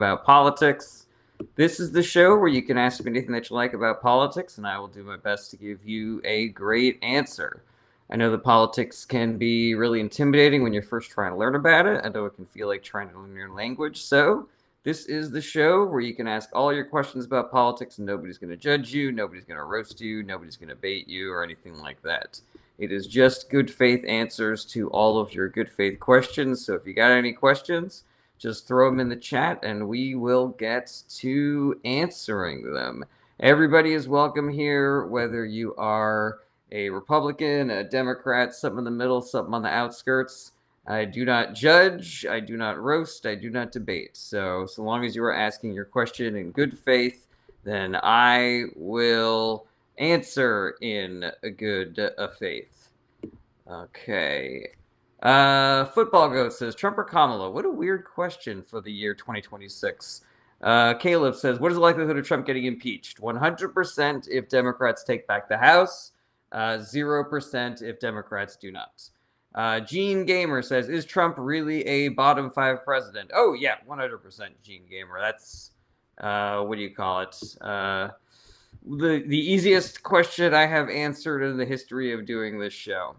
about politics. This is the show where you can ask me anything that you like about politics, and I will do my best to give you a great answer. I know that politics can be really intimidating when you're first trying to learn about it. I know it can feel like trying to learn your language. So, this is the show where you can ask all your questions about politics, and nobody's going to judge you, nobody's going to roast you, nobody's going to bait you, or anything like that. It is just good faith answers to all of your good faith questions. So, if you got any questions, just throw them in the chat and we will get to answering them. Everybody is welcome here, whether you are a Republican, a Democrat, something in the middle, something on the outskirts. I do not judge, I do not roast, I do not debate. So long as you are asking your question in good faith, then I will answer in a good faith. Okay. Football Goat says, Trump or Kamala? What a weird question for the year 2026. Caleb says, what is the likelihood of Trump getting impeached? 100% if Democrats take back the House, 0% if Democrats do not. Gene Gamer says, is Trump really a bottom five president? Oh, yeah, 100% Gene Gamer. That's, what do you call it? The easiest question I have answered in the history of doing this show.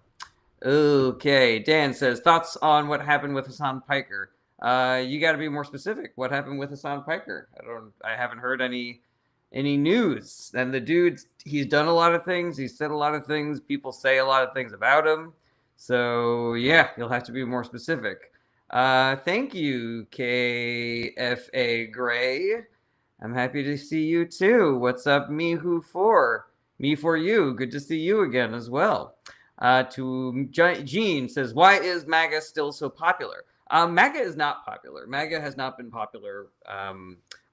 Okay, Dan says, thoughts on what happened with Hassan Piker? You got to be more specific. What happened with Hassan Piker? I haven't heard any news. And the dude, he's done a lot of things. He's said a lot of things. People say a lot of things about him. So yeah, you'll have to be more specific. Thank you, KFA Gray. I'm happy to see you too. What's up, me who for? Me for you. Good to see you again as well. To Gene says, why is MAGA still so popular? MAGA is not popular. MAGA has not been popular,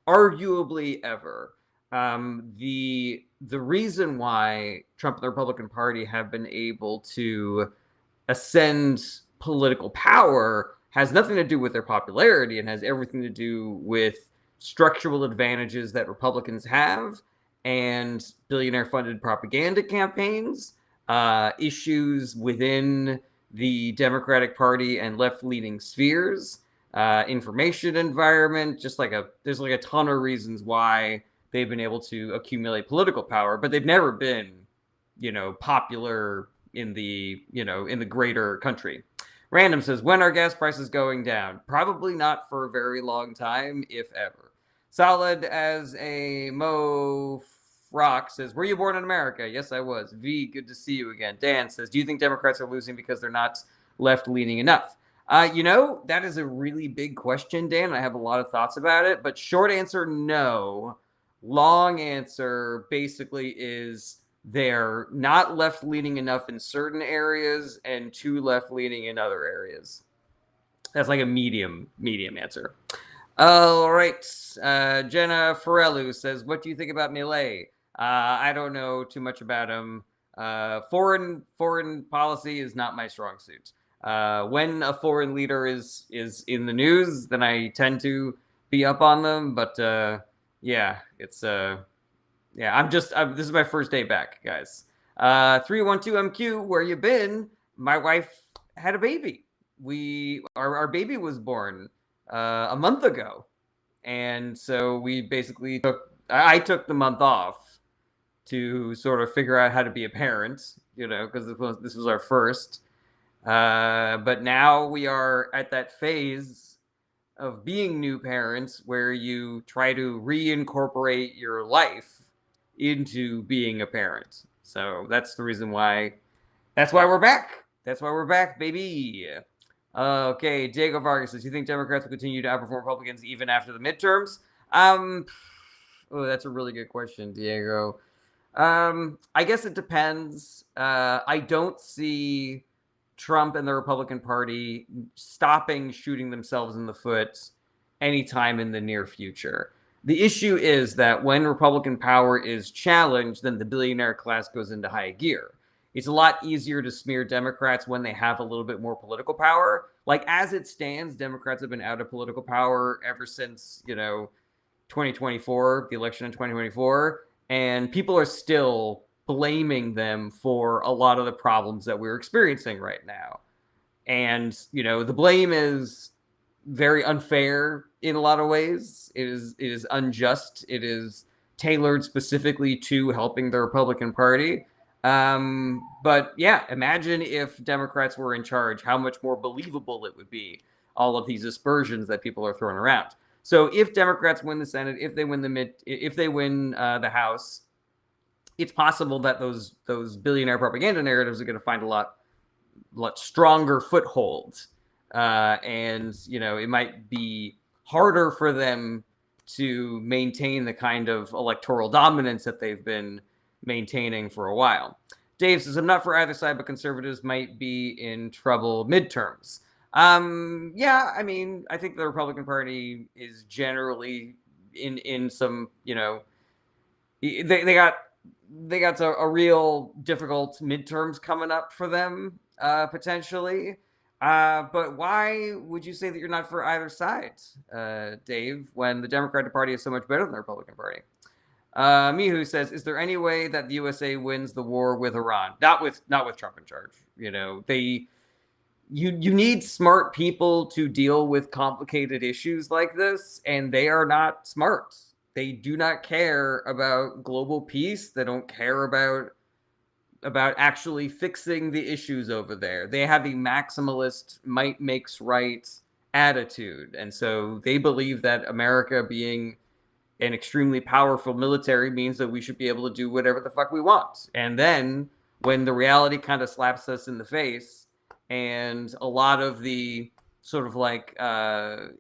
arguably ever. The reason why Trump and the Republican Party have been able to ascend political power has nothing to do with their popularity and has everything to do with structural advantages that Republicans have and billionaire-funded propaganda campaigns, issues within the Democratic Party and left-leaning spheres, information environment, there's like a ton of reasons why they've been able to accumulate political power, but they've never been, popular in the, in the greater country. Random says, when are gas prices going down? Probably not for a very long time, if ever. Solid as a Mo Rock says, were you born in America? Yes, I was. V, good to see you again. Dan says, do you think Democrats are losing because they're not left-leaning enough? That is a really big question, Dan. I have a lot of thoughts about it, but short answer, no. Long answer basically is they're not left-leaning enough in certain areas and too left-leaning in other areas. That's like a medium answer. All right. Jenna Farellu says, what do you think about Milei? I don't know too much about him. Foreign policy is not my strong suit. When a foreign leader is in the news, then I tend to be up on them. But yeah, it's this is my first day back, guys. 312MQ, where you been? My wife had a baby. Our baby was born a month ago, and so we basically I took the month off to sort of figure out how to be a parent, because this was our first. But now we are at that phase of being new parents where you try to reincorporate your life into being a parent. So that's the reason why. That's why we're back. That's why we're back, baby. Okay, Diego Vargas says, you think Democrats will continue to outperform Republicans even after the midterms? That's a really good question, Diego. I guess it depends. I don't see Trump and the Republican Party stopping shooting themselves in the foot anytime in the near future. The issue is that when Republican power is challenged, then the billionaire class goes into high gear. It's a lot easier to smear Democrats when they have a little bit more political power. Like, as it stands, Democrats have been out of political power ever since, 2024, the election in 2024, and people are still blaming them for a lot of the problems that we're experiencing right now. And, the blame is very unfair in a lot of ways. It is unjust. It is tailored specifically to helping the Republican Party. But yeah, imagine if Democrats were in charge, how much more believable it would be, all of these aspersions that people are throwing around. So if Democrats win the Senate, if they win the House, it's possible that those billionaire propaganda narratives are going to find a lot stronger footholds, and it might be harder for them to maintain the kind of electoral dominance that they've been maintaining for a while. Dave says, I'm not for either side, but conservatives might be in trouble midterms. Yeah, I mean, I think the Republican Party is generally in some, they got a real difficult midterms coming up for them, potentially. But why would you say that you're not for either side, Dave, when the Democratic Party is so much better than the Republican Party? Mihu says, is there any way that the USA wins the war with Iran? Not with Trump in charge. You need smart people to deal with complicated issues like this, and they are not smart. They do not care about global peace. They don't care about actually fixing the issues over there. They have a maximalist might makes right attitude, and so they believe that America being an extremely powerful military means that we should be able to do whatever the fuck we want. And then when the reality kind of slaps us in the face, and a lot of the sort of like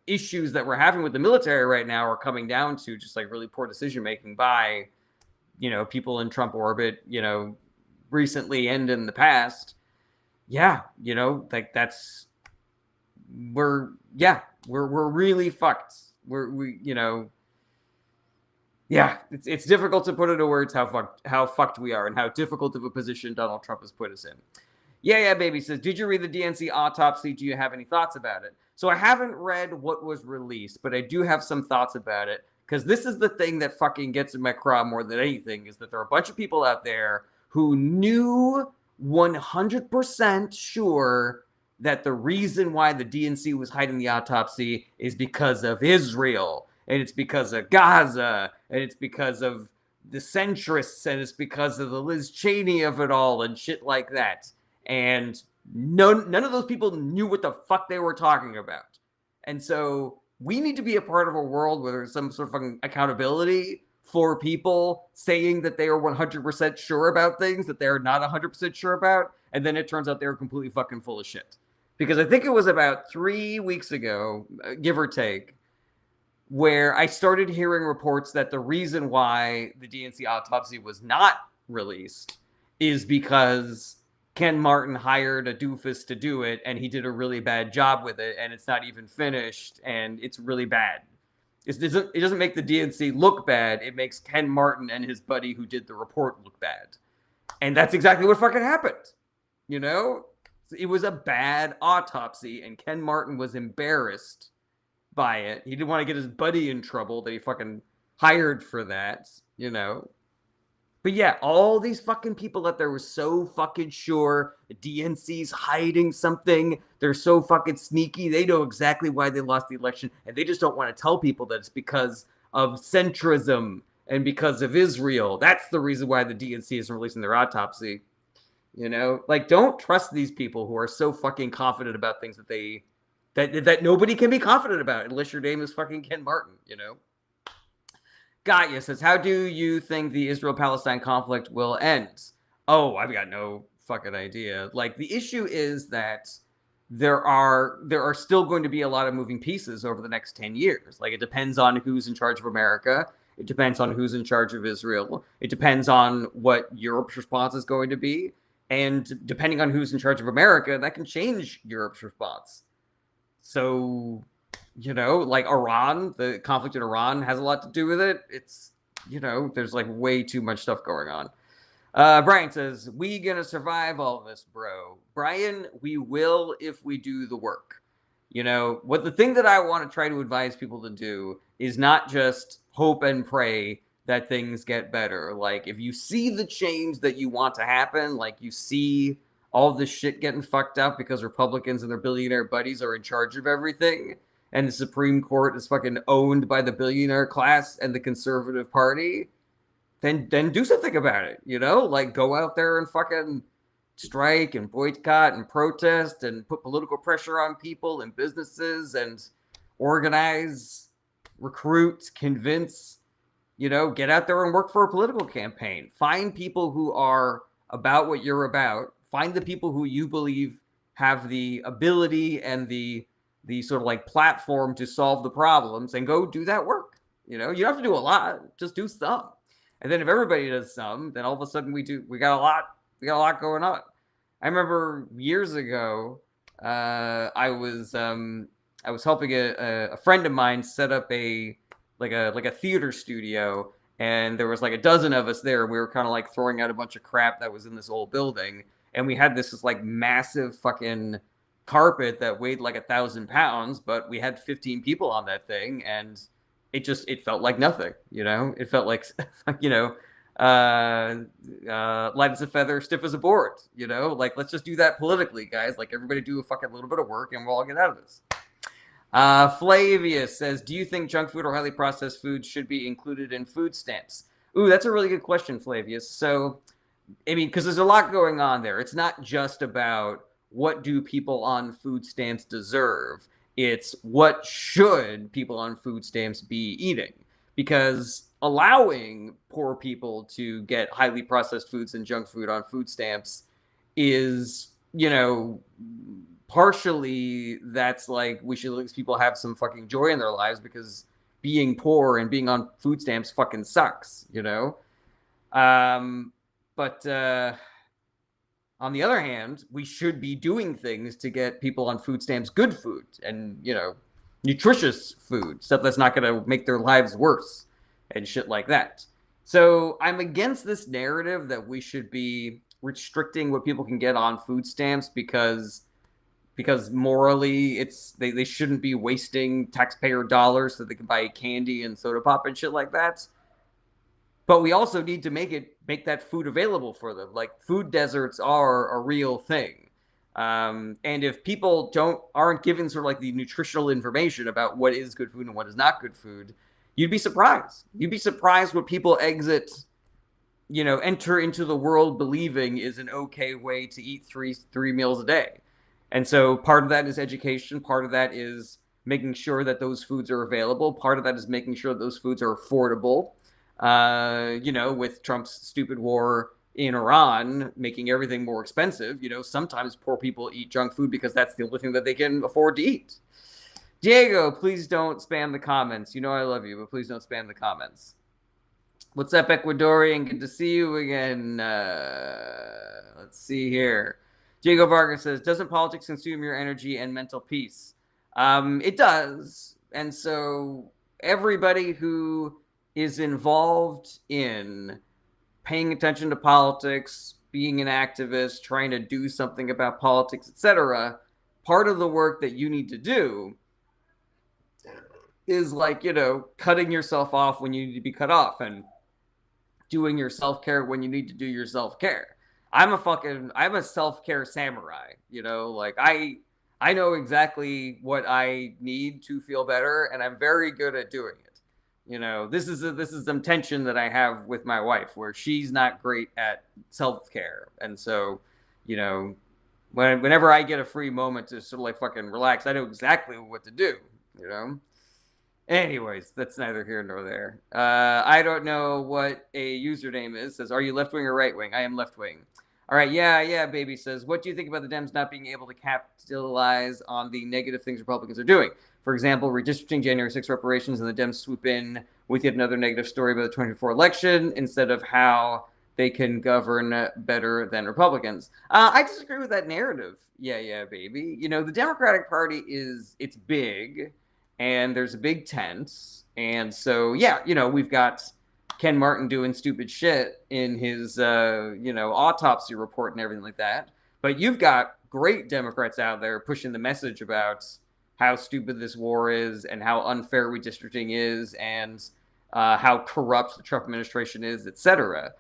issues that we're having with the military right now are coming down to just like really poor decision making by people in Trump orbit, recently and in the past. Yeah, like we're really fucked. Yeah, it's difficult to put into words how fucked we are and how difficult of a position Donald Trump has put us in. Yeah, baby says, did you read the DNC autopsy? Do you have any thoughts about it? So I haven't read what was released, but I do have some thoughts about it, because this is the thing that fucking gets in my craw more than anything, is that there are a bunch of people out there who knew 100% sure that the reason why the DNC was hiding the autopsy is because of Israel, and it's because of Gaza, and it's because of the centrists, and it's because of the Liz Cheney of it all, and shit like that. And none of those people knew what the fuck they were talking about. And so we need to be a part of a world where there's some sort of fucking accountability for people saying that they are 100% sure about things that they're not 100% sure about, and then it turns out they were completely fucking full of shit. Because I think it was about 3 weeks ago, give or take, where I started hearing reports that the reason why the DNC autopsy was not released is because Ken Martin hired a doofus to do it, and he did a really bad job with it, and it's not even finished, and it's really bad. It doesn't make the DNC look bad. It makes Ken Martin and his buddy who did the report look bad. And that's exactly what fucking happened. It was a bad autopsy, and Ken Martin was embarrassed by it. He didn't want to get his buddy in trouble that he fucking hired for that, But yeah, all these fucking people that there were so fucking sure the DNC's hiding something. They're so fucking sneaky. They know exactly why they lost the election, and they just don't want to tell people that it's because of centrism and because of Israel. That's the reason why the DNC isn't releasing their autopsy. Like, don't trust these people who are so fucking confident about things that nobody can be confident about unless your name is fucking Ken Martin, Gaia says, how do you think the Israel-Palestine conflict will end? Oh, I've got no fucking idea. Like, the issue is that there are still going to be a lot of moving pieces over the next 10 years. Like, it depends on who's in charge of America. It depends on who's in charge of Israel. It depends on what Europe's response is going to be. And depending on who's in charge of America, that can change Europe's response. So, like Iran, the conflict in Iran has a lot to do with it. It's, there's like way too much stuff going on. Brian says, we gonna survive all this, bro. Brian, we will if we do the work. What the thing that I want to try to advise people to do is not just hope and pray that things get better. Like, if you see the change that you want to happen, like you see all this shit getting fucked up because Republicans and their billionaire buddies are in charge of everything, and the Supreme Court is fucking owned by the billionaire class and the conservative party, then do something about it, like go out there and fucking strike and boycott and protest and put political pressure on people and businesses and organize, recruit, convince, get out there and work for a political campaign. Find people who are about what you're about. Find the people who you believe have the ability and the sort of like platform to solve the problems, and go do that work. You don't have to do a lot, just do some. And then if everybody does some, then all of a sudden we got a lot going on. I remember years ago, I was helping a friend of mine set up a theater studio, and there was like a dozen of us there. We were kind of like throwing out a bunch of crap that was in this old building, and we had this like massive fucking carpet that weighed like 1,000 pounds, but we had 15 people on that thing, and it felt like nothing. It felt like light as a feather, stiff as a board. Like, let's just do that politically, guys. Like, everybody do a fucking little bit of work, and we'll all get out of this. Flavius says, do you think junk food or highly processed food should be included in food stamps? Ooh, that's a really good question, Flavius. So, I mean, because there's a lot going on there. It's not just about what do people on food stamps deserve. It's what should people on food stamps be eating. Because allowing poor people to get highly processed foods and junk food on food stamps is, partially that's like we should let people have some fucking joy in their lives, because being poor and being on food stamps fucking sucks, but on the other hand, we should be doing things to get people on food stamps good food and, nutritious food, stuff that's not going to make their lives worse and shit like that. So I'm against this narrative that we should be restricting what people can get on food stamps because morally they shouldn't be wasting taxpayer dollars so they can buy candy and soda pop and shit like that. But we also need to make that food available for them. Like, food deserts are a real thing. And if people aren't given sort of like the nutritional information about what is good food and what is not good food, you'd be surprised. You'd be surprised what people enter into the world believing is an okay way to eat three meals a day. And so part of that is education. Part of that is making sure that those foods are available. Part of that is making sure that those foods are affordable. With Trump's stupid war in Iran, making everything more expensive, sometimes poor people eat junk food because that's the only thing that they can afford to eat. Diego, please don't spam the comments. I love you, but please don't spam the comments. What's up, Ecuadorian? Good to see you again. Let's see here. Diego Vargas says, doesn't politics consume your energy and mental peace? It does. And so everybody who is involved in paying attention to politics, being an activist, trying to do something about politics, etc., part of the work that you need to do is like, cutting yourself off when you need to be cut off and doing your self-care when you need to do your self-care. I'm a self-care samurai, like I know exactly what I need to feel better, and I'm very good at doing it. This is some tension that I have with my wife, where she's not great at self-care. And so, whenever I get a free moment to sort of like fucking relax, I know exactly what to do, Anyways, that's neither here nor there. I don't know what a username is. Says, are you left-wing or right-wing? I am left-wing. All right, yeah, baby says, what do you think about the Dems not being able to capitalize on the negative things Republicans are doing? For example, redistricting, January 6 reparations, and the Dems swoop in with yet another negative story about the 2024 election instead of how they can govern better than Republicans. I disagree with that narrative. Yeah, baby. The Democratic Party it's big, and there's a big tent. And so, yeah, we've got Ken Martin doing stupid shit in his, autopsy report and everything like that. But you've got great Democrats out there pushing the message about how stupid this war is and how unfair redistricting is and how corrupt the Trump administration is, etc.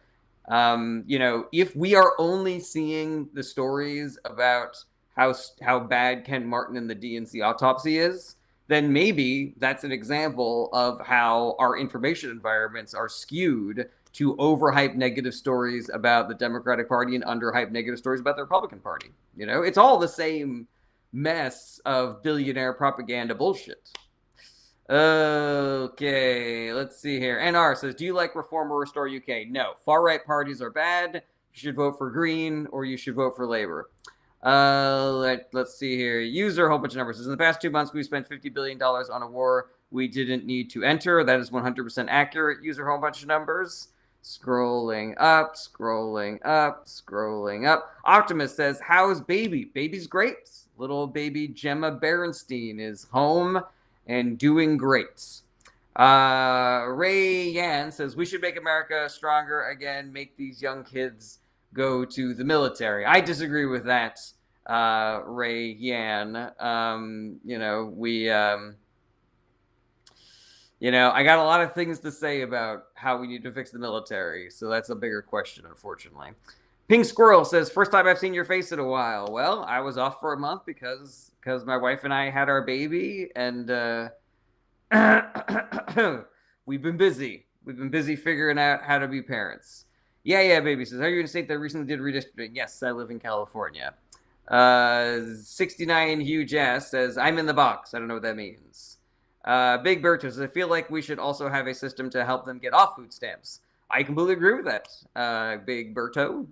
If we are only seeing the stories about how bad Ken Martin and the DNC autopsy is, then maybe that's an example of how our information environments are skewed to overhype negative stories about the Democratic Party and underhype negative stories about the Republican Party. You know, it's all the same mess of billionaire propaganda bullshit. Okay, let's see here. NR says, do you like Reform or Restore UK? No. Far-right parties are bad. You should vote for Green or you should vote for Labour. Let's see here. User, a whole bunch of numbers. Says, in the past 2 months, we spent $50 billion on a war we didn't need to enter. That is 100% accurate. User, a whole bunch of numbers. Scrolling up, scrolling up, scrolling up. Optimus says, how's baby? Baby's great. Little baby Gemma Berenstein is home and doing great. Ray Yan says, we should make America stronger again, make these young kids go to the military. I disagree with that, Ray Yan. I got a lot of things to say about how we need to fix the military, so that's a bigger question, unfortunately. Pink Squirrel says, first time I've seen your face in a while. Well, I was off for a month because my wife and I had our baby, and we've been busy. We've been busy figuring out how to be parents. Yeah, baby says, are you in a state that recently did redistricting? Yes, I live in California. 69 Huge Ass says, I'm in the box. I don't know what that means. Big Berto says, I feel like we should also have a system to help them get off food stamps. I completely agree with that, Big Berto.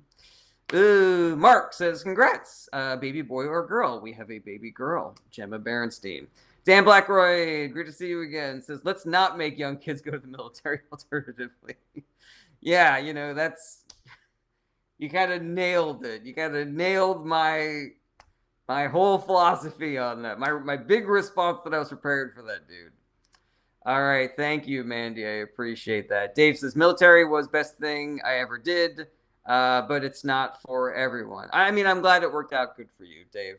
Mark says, congrats, baby boy or girl. We have a baby girl, Gemma Berenstein. Dan Blackroyd, great to see you again, says, let's not make young kids go to the military alternatively. Yeah, you kind of nailed it. You kind of nailed my whole philosophy on that. My big response that I was prepared for that, dude. All right, thank you, Mandy. I appreciate that. Dave says, military was best thing I ever did, but it's not for everyone. I mean, I'm glad it worked out good for you, Dave.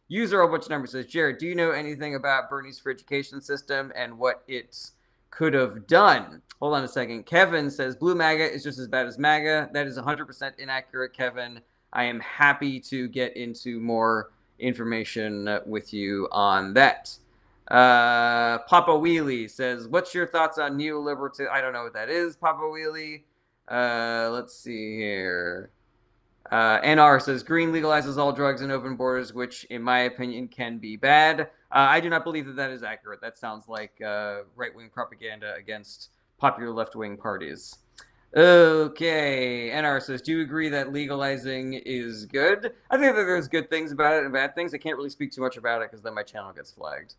User, a bunch of numbers says, Jared, do you know anything about Bernie's free education system and what it could have done? Hold on a second. Kevin says, Blue MAGA is just as bad as MAGA. That is 100% inaccurate, Kevin. I am happy to get into more information with you on that. Papa Wheelie says, what's your thoughts on neoliberal? I don't know what that is, Papa Wheelie. Let's see here. NR says, Green legalizes all drugs and open borders, which, in my opinion, can be bad. I do not believe that is accurate. That sounds like right-wing propaganda against popular left-wing parties. Okay, NR says, do you agree that legalizing is good? I think that there's good things about it and bad things. I can't really speak too much about it because then my channel gets flagged.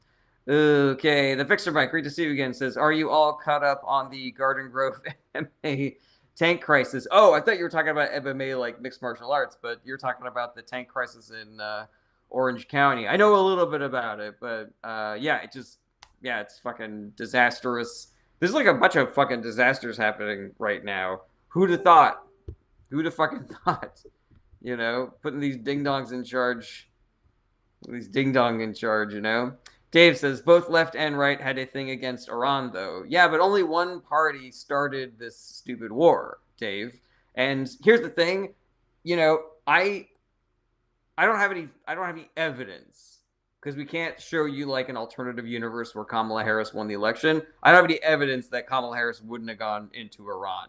Okay, the Fixer Mike, great to see you again, says, are you all caught up on the Garden Grove MMA tank crisis? Oh, I thought you were talking about MMA, like mixed martial arts, but you're talking about the tank crisis in Orange County. I know a little bit about it, but it's fucking disastrous. There's like a bunch of fucking disasters happening right now. Who'd have thought? Who'd have fucking thought? Putting these ding-dongs in charge. These ding-dong in charge, Dave says, both left and right had a thing against Iran, though. Yeah, but only one party started this stupid war, Dave. And here's the thing, I don't have any evidence, because we can't show you like an alternative universe where Kamala Harris won the election. I don't have any evidence that Kamala Harris wouldn't have gone into Iran.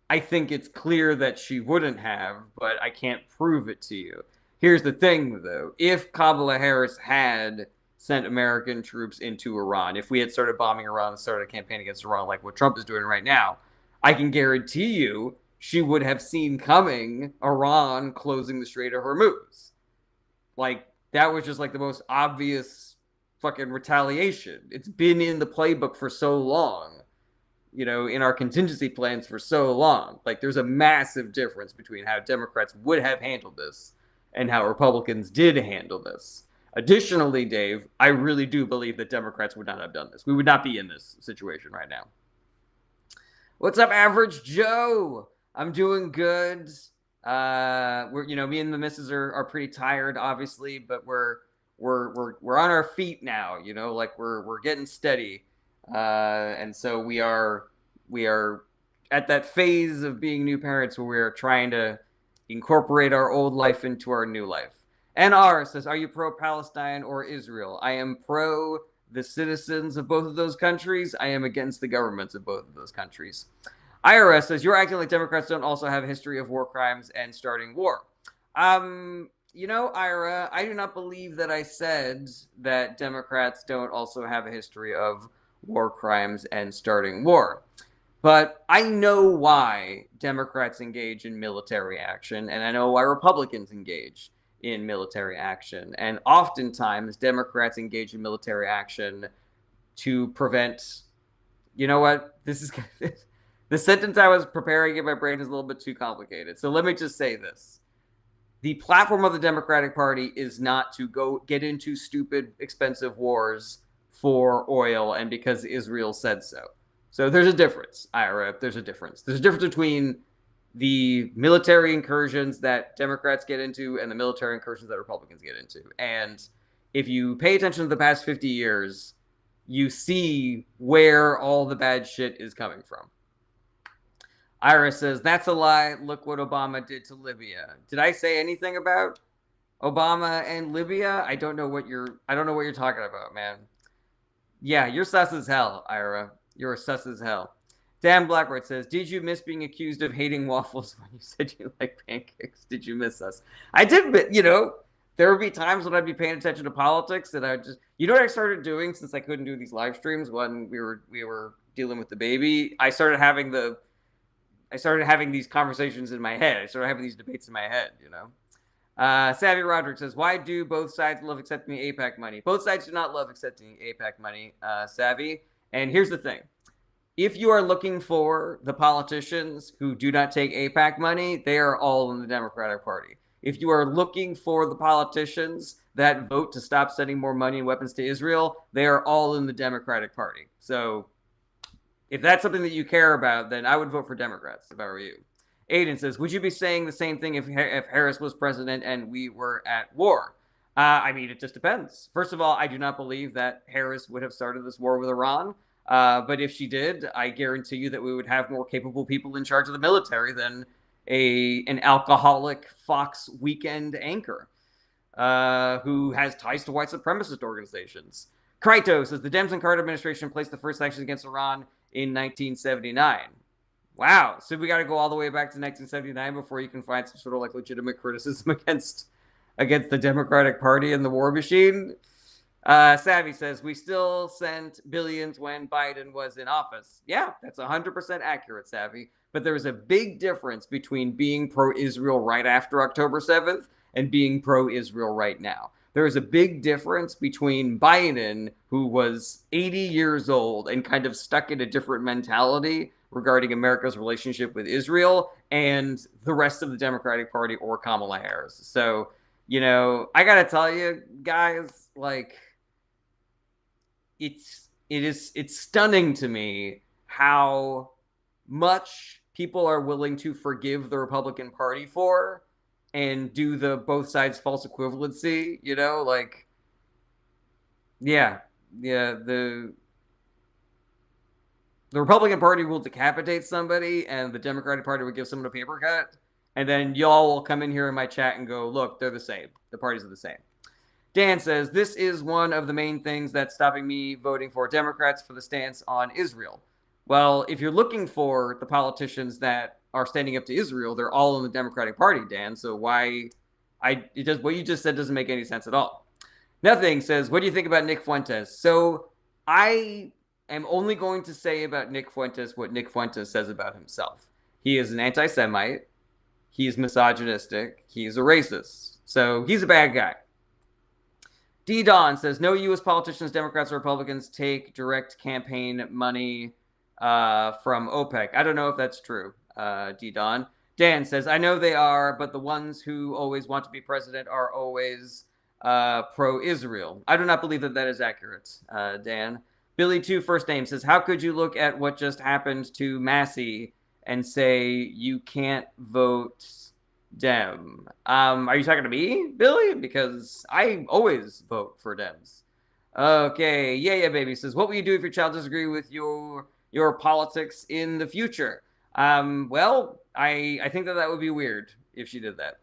I think it's clear that she wouldn't have, but I can't prove it to you. Here's the thing, though. If Kamala Harris had sent American troops into Iran, if we had started bombing Iran and started a campaign against Iran like what Trump is doing right now, I can guarantee you she would have seen coming Iran closing the Strait of Hormuz. Like, that was just like the most obvious fucking retaliation. It's been in the playbook for so long, in our contingency plans for so long. Like, there's a massive difference between how Democrats would have handled this and how Republicans did handle this. Additionally, Dave, I really do believe that Democrats would not have done this. We would not be in this situation right now. What's up, Average Joe? I'm doing good. Me and the missus are pretty tired, obviously, but we're on our feet now. We're getting steady, and so we are at that phase of being new parents where we're trying to incorporate our old life into our new life. NR says, are you pro-Palestine or Israel? I am pro the citizens of both of those countries. I am against the governments of both of those countries. IRS says, you're acting like Democrats don't also have a history of war crimes and starting war. Ira, I do not believe that I said that Democrats don't also have a history of war crimes and starting war. But I know why Democrats engage in military action, and I know why Republicans engage in military action. And oftentimes, Democrats engage in military action to prevent. You know what? This is the sentence I was preparing in my brain is a little bit too complicated. So let me just say this. The platform of the Democratic Party is not to go get into stupid, expensive wars for oil and because Israel said so. So there's a difference, Ira. There's a difference. There's a difference between the military incursions that Democrats get into and the military incursions that Republicans get into. And if you pay attention to the past 50 years, you see where all the bad shit is coming from. Ira says, that's a lie. Look what Obama did to Libya. Did I say anything about Obama and Libya? I don't know what you're talking about, man. Yeah, you're sus as hell, Ira. You're sus as hell. Dan Blackwood says, did you miss being accused of hating waffles when you said you like pancakes? Did you miss us? I did, but, there would be times when I'd be paying attention to politics and I just, what I started doing since I couldn't do these live streams when we were dealing with the baby? I started having these conversations in my head. I started having these debates in my head, Savvy Roderick says, why do both sides love accepting the AIPAC money? Both sides do not love accepting the AIPAC money, Savvy. And here's the thing. If you are looking for the politicians who do not take AIPAC money, they are all in the Democratic Party. If you are looking for the politicians that vote to stop sending more money and weapons to Israel, they are all in the Democratic Party. So if that's something that you care about, then I would vote for Democrats if I were you. Aiden says, would you be saying the same thing if Harris was president and we were at war? It just depends. First of all, I do not believe that Harris would have started this war with Iran. But if she did, I guarantee you that we would have more capable people in charge of the military than an alcoholic Fox weekend anchor who has ties to white supremacist organizations. Kryto says, the Dems and Carter administration placed the first sanctions against Iran in 1979. Wow. So we got to go all the way back to 1979 before you can find some sort of legitimate criticism against the Democratic Party and the war machine. Savvy says, we still sent billions when Biden was in office. Yeah, that's 100% accurate, Savvy. But there is a big difference between being pro-Israel right after October 7th and being pro-Israel right now. There is a big difference between Biden, who was 80 years old and kind of stuck in a different mentality regarding America's relationship with Israel, and the rest of the Democratic Party or Kamala Harris. So, I got to tell you, guys, it's stunning to me how much people are willing to forgive the Republican Party for and do the both sides false equivalency, the Republican Party will decapitate somebody and the Democratic Party will give someone a paper cut, and then y'all will come in here in my chat and go, look, they're the same. The parties are the same. Dan says, this is one of the main things that's stopping me voting for Democrats for the stance on Israel. Well, if you're looking for the politicians that are standing up to Israel, they're all in the Democratic Party, Dan. So what you just said doesn't make any sense at all. Nothing says, what do you think about Nick Fuentes? So I am only going to say about Nick Fuentes what Nick Fuentes says about himself. He is an anti-Semite. He's misogynistic. He's a racist. So he's a bad guy. D. Don says, no U.S. politicians, Democrats or Republicans, take direct campaign money from OPEC. I don't know if that's true, D. Don. Dan says, I know they are, but the ones who always want to be president are always pro-Israel. I do not believe that is accurate, Dan. Billy 2 first name says, how could you look at what just happened to Massey and say you can't vote Dem? Are you talking to me, Billy? Because I always vote for Dems. Okay, yeah, baby says, what will you do if your child disagrees with your politics in the future? Well, I think that would be weird if she did that.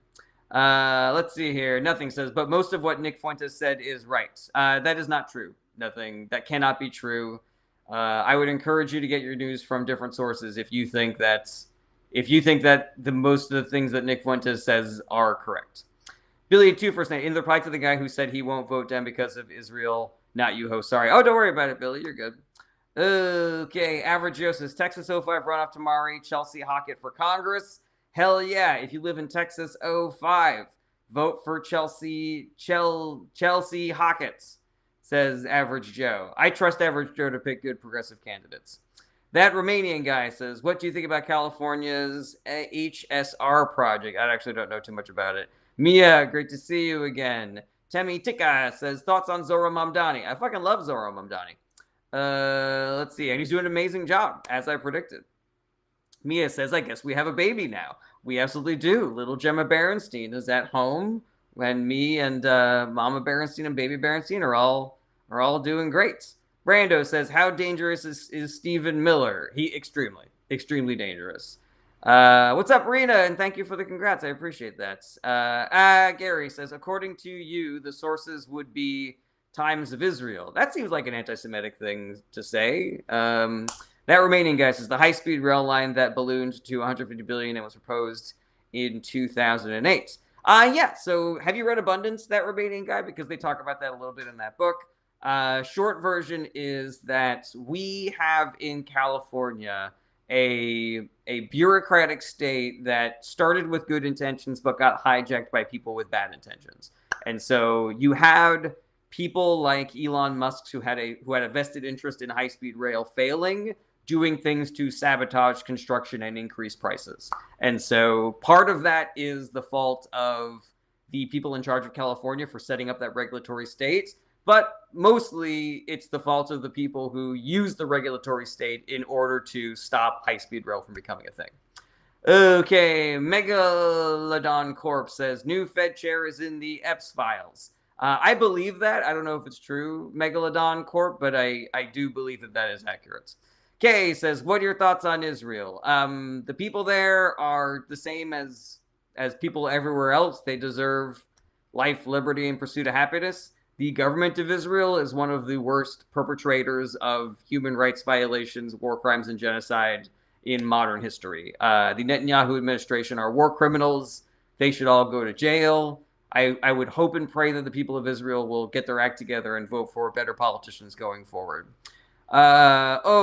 Let's see here. Nothing says, but most of what Nick Fuentes said is right. That is not true, Nothing that cannot be true. I would encourage you to get your news from different sources if you think that the most of the things that Nick Fuentes says are correct. Billy two first name in the reply to the guy who said he won't vote Dem because of Israel. Not you, host. Sorry. Oh, don't worry about it, Billy. You're good. Okay. Average Joe says Texas 05 runoff tomorrow. Chelsea Hockett for Congress. Hell yeah! If you live in Texas 05, vote for Chelsea Hockett, says Average Joe. I trust Average Joe to pick good progressive candidates. That Romanian guy says, what do you think about California's HSR project? I actually don't know too much about it. Mia, great to see you again. Temi Tika says, thoughts on Zohran Mamdani? I fucking love Zohran Mamdani. Let's see. And he's doing an amazing job, as I predicted. Mia says, I guess we have a baby now. We absolutely do. Little Gemma Berenstein is at home when me and Mama Berenstein and Baby Berenstein are all doing great. Brando says, how dangerous is Stephen Miller? He extremely dangerous. What's up, Rena? And thank you for the congrats. I appreciate that. Gary says, according to you, the sources would be Times of Israel. That seems like an anti-Semitic thing to say. That Romanian guy says, the high-speed rail line that ballooned to 150 billion and was proposed in 2008. Yeah, so have you read Abundance, that Romanian guy? Because they talk about that a little bit in that book. Short version is that we have in California a bureaucratic state that started with good intentions but got hijacked by people with bad intentions. And so you had people like Elon Musk who had a vested interest in high-speed rail failing, doing things to sabotage construction and increase prices. And so part of that is the fault of the people in charge of California for setting up that regulatory state. But mostly it's the fault of the people who use the regulatory state in order to stop high-speed rail from becoming a thing. Okay, Megalodon Corp says, new Fed chair is in the Epps files. I believe that. I don't know if it's true, Megalodon Corp, but I do believe that is accurate. Kay says, what are your thoughts on Israel? The people there are the same as people everywhere else. They deserve life, liberty, and pursuit of happiness. The government of Israel is one of the worst perpetrators of human rights violations, war crimes, and genocide in modern history. The Netanyahu administration are war criminals. They should all go to jail. I would hope and pray that the people of Israel will get their act together and vote for better politicians going forward. OICU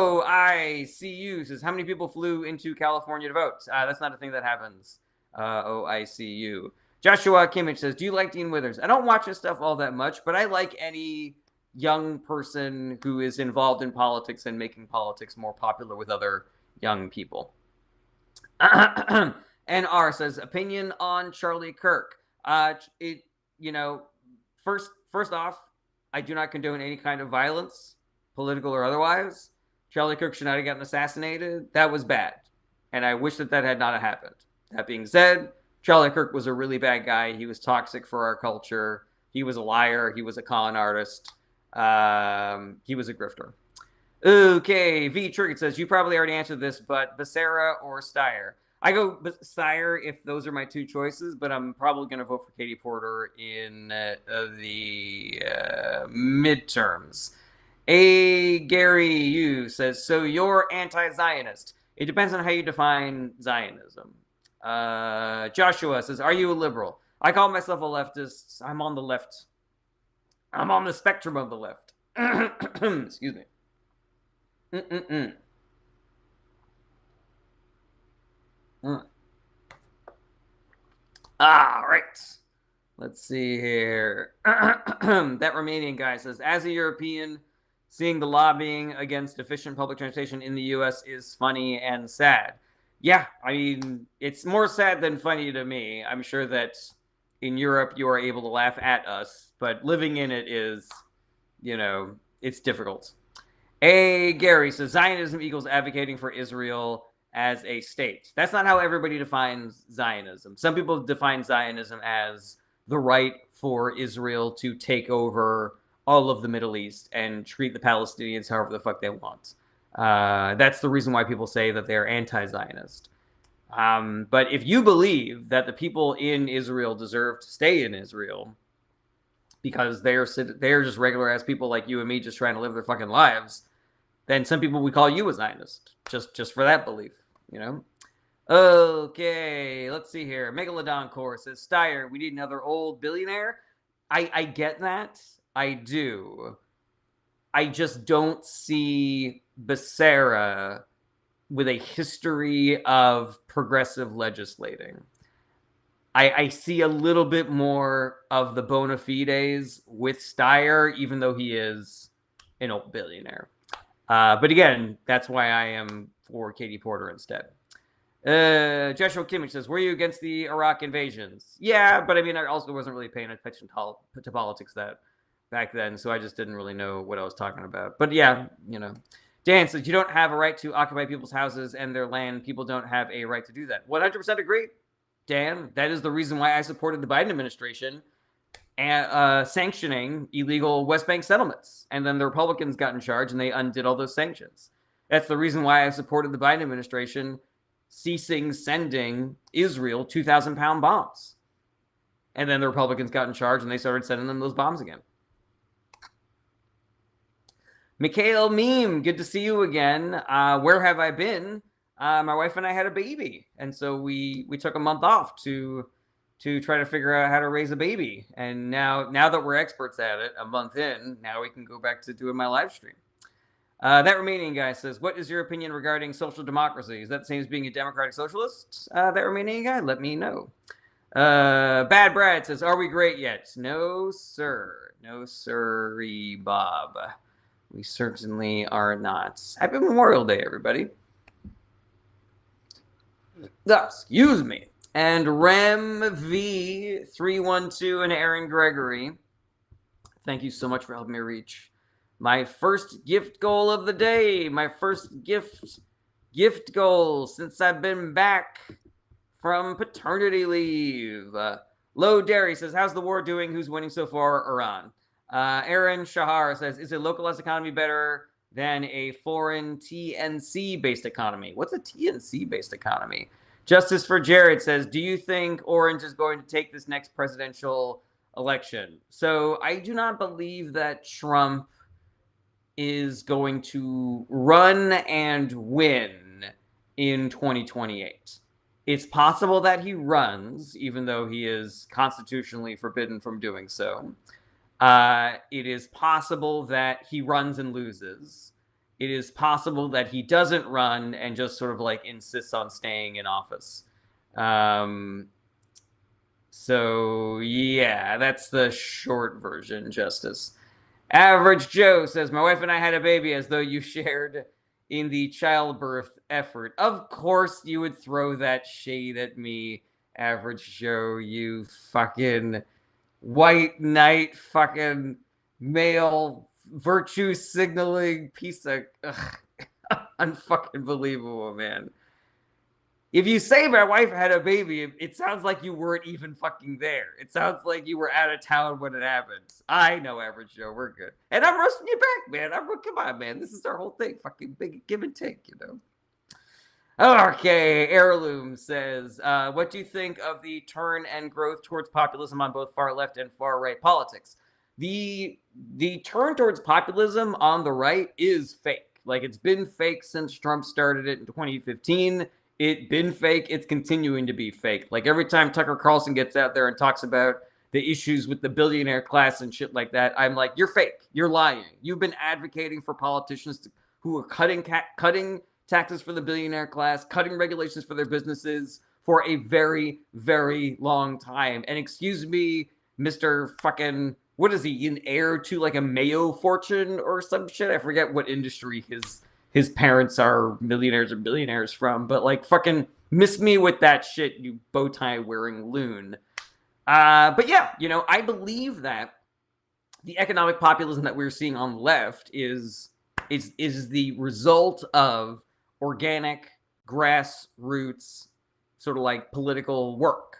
says, how many people flew into California to vote? That's not a thing that happens. OICU. Joshua Kimmich says, do you like Dean Withers? I don't watch his stuff all that much, but I like any young person who is involved in politics and making politics more popular with other young people. NR says, opinion on Charlie Kirk. First off, I do not condone any kind of violence, political or otherwise. Charlie Kirk should not have gotten assassinated. That was bad. And I wish that had not happened. That being said, Charlie Kirk was a really bad guy. He was toxic for our culture. He was a liar. He was a con artist. He was a grifter. Okay, V. Trigger says, you probably already answered this, but Becerra or Steyer? I go Steyer if those are my two choices, but I'm probably going to vote for Katie Porter in the midterms. A. Gary Yu says, so you're anti-Zionist. It depends on how you define Zionism. Joshua says, are you a liberal? I call myself a leftist. I'm on the left. I'm on the spectrum of the left. Excuse me. All right. Let's see here. That Romanian guy says, as a European, seeing the lobbying against efficient public transportation in the U.S. is funny and sad. Yeah, I mean, it's more sad than funny to me. I'm sure that in Europe you are able to laugh at us, but living in it is, it's difficult. A. Gary says, Zionism equals advocating for Israel as a state. That's not how everybody defines Zionism. Some people define Zionism as the right for Israel to take over all of the Middle East and treat the Palestinians however the fuck they want. That's the reason why people say that they're anti-Zionist. But if you believe that the people in Israel deserve to stay in Israel, because they're just regular ass people like you and me just trying to live their fucking lives, then some people would call you a Zionist just for that belief, you know? Okay, let's see here. Megalodon Core says, Steyer, we need another old billionaire. I get that. I do. I just don't see Becerra with a history of progressive legislating. I see a little bit more of the bona fides with Steyer, even though he is an old billionaire. But again, that's why I am for Katie Porter instead. Joshua Kimmich says, were you against the Iraq invasions? Yeah, but I mean, I also wasn't really paying attention to politics that back then, so I just didn't really know what I was talking about. But yeah, you know. Dan says, you don't have a right to occupy people's houses and their land. People don't have a right to do that. 100% agree, Dan. That is the reason why I supported the Biden administration sanctioning illegal West Bank settlements. And then the Republicans got in charge and they undid all those sanctions. That's the reason why I supported the Biden administration ceasing sending Israel 2,000-pound bombs. And then the Republicans got in charge and they started sending them those bombs again. Mikhail Meme, good to see you again. Where have I been? My wife and I had a baby, and so we took a month off to try to figure out how to raise a baby. And now that we're experts at it, a month in, now we can go back to doing my live stream. That Romanian guy says, what is your opinion regarding social democracy? Is that the same as being a democratic socialist? That Romanian guy, let me know. Bad Brad says, are we great yet? No, sir. No, sirree, Bob. We certainly are not. Happy Memorial Day, everybody. Excuse me. And Rem V312 and Aaron Gregory, thank you so much for helping me reach my first gift goal of the day. My first gift goal since I've been back from paternity leave. Low Dairy says, how's the war doing? Who's winning so far? Iran. Aaron Shahar says, is a localized economy better than a foreign TNC-based economy? What's a TNC-based economy? Justice for Jared says, do you think Orange is going to take this next presidential election? So I do not believe that Trump is going to run and win in 2028. It's possible that he runs, even though he is constitutionally forbidden from doing so. It is possible that he runs and loses. It is possible that he doesn't run and just sort of like insists on staying in office. So yeah, that's the short version, Justice. Average Joe says, my wife and I had a baby as though you shared in the childbirth effort. Of course you would throw that shade at me, Average Joe, you fucking white knight, fucking male virtue signaling piece of unfucking believable, man. If you say my wife had a baby, it sounds like you weren't even fucking there. It sounds like you were out of town when it happened. I know, Average Joe, we're good. And I'm roasting you back, man. Come on, man. This is our whole thing. Fucking big give and take, you know. Okay, Heirloom says, what do you think of the turn and growth towards populism on both far left and far right politics? The turn towards populism on the right is fake. Like, it's been fake since Trump started it in 2015. It's been fake. It's continuing to be fake. Like, every time Tucker Carlson gets out there and talks about the issues with the billionaire class and shit like that, I'm like, you're fake. You're lying. You've been advocating for politicians who are cutting taxes for the billionaire class, cutting regulations for their businesses for a very, very long time. And excuse me, Mr. fucking, what is he, an heir to like a Mayo fortune or some shit? I forget what industry his parents are millionaires or billionaires from, but like fucking miss me with that shit, you bow tie wearing loon. But yeah, you know, I believe that the economic populism that we're seeing on the left is the result of organic, grassroots, sort of like political work,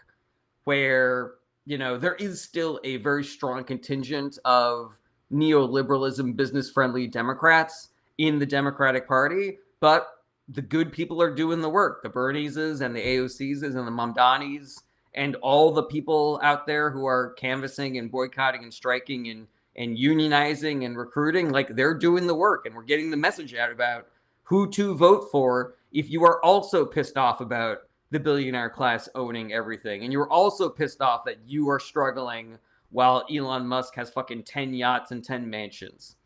where, you know, there is still a very strong contingent of neoliberalism, business-friendly Democrats in the Democratic Party, but the good people are doing the work. The Bernieses and the AOCs and the Mamdanis and all the people out there who are canvassing and boycotting and striking and unionizing and recruiting, like, they're doing the work, and we're getting the message out about who to vote for if you are also pissed off about the billionaire class owning everything, and you're also pissed off that you are struggling while Elon Musk has fucking 10 yachts and 10 mansions.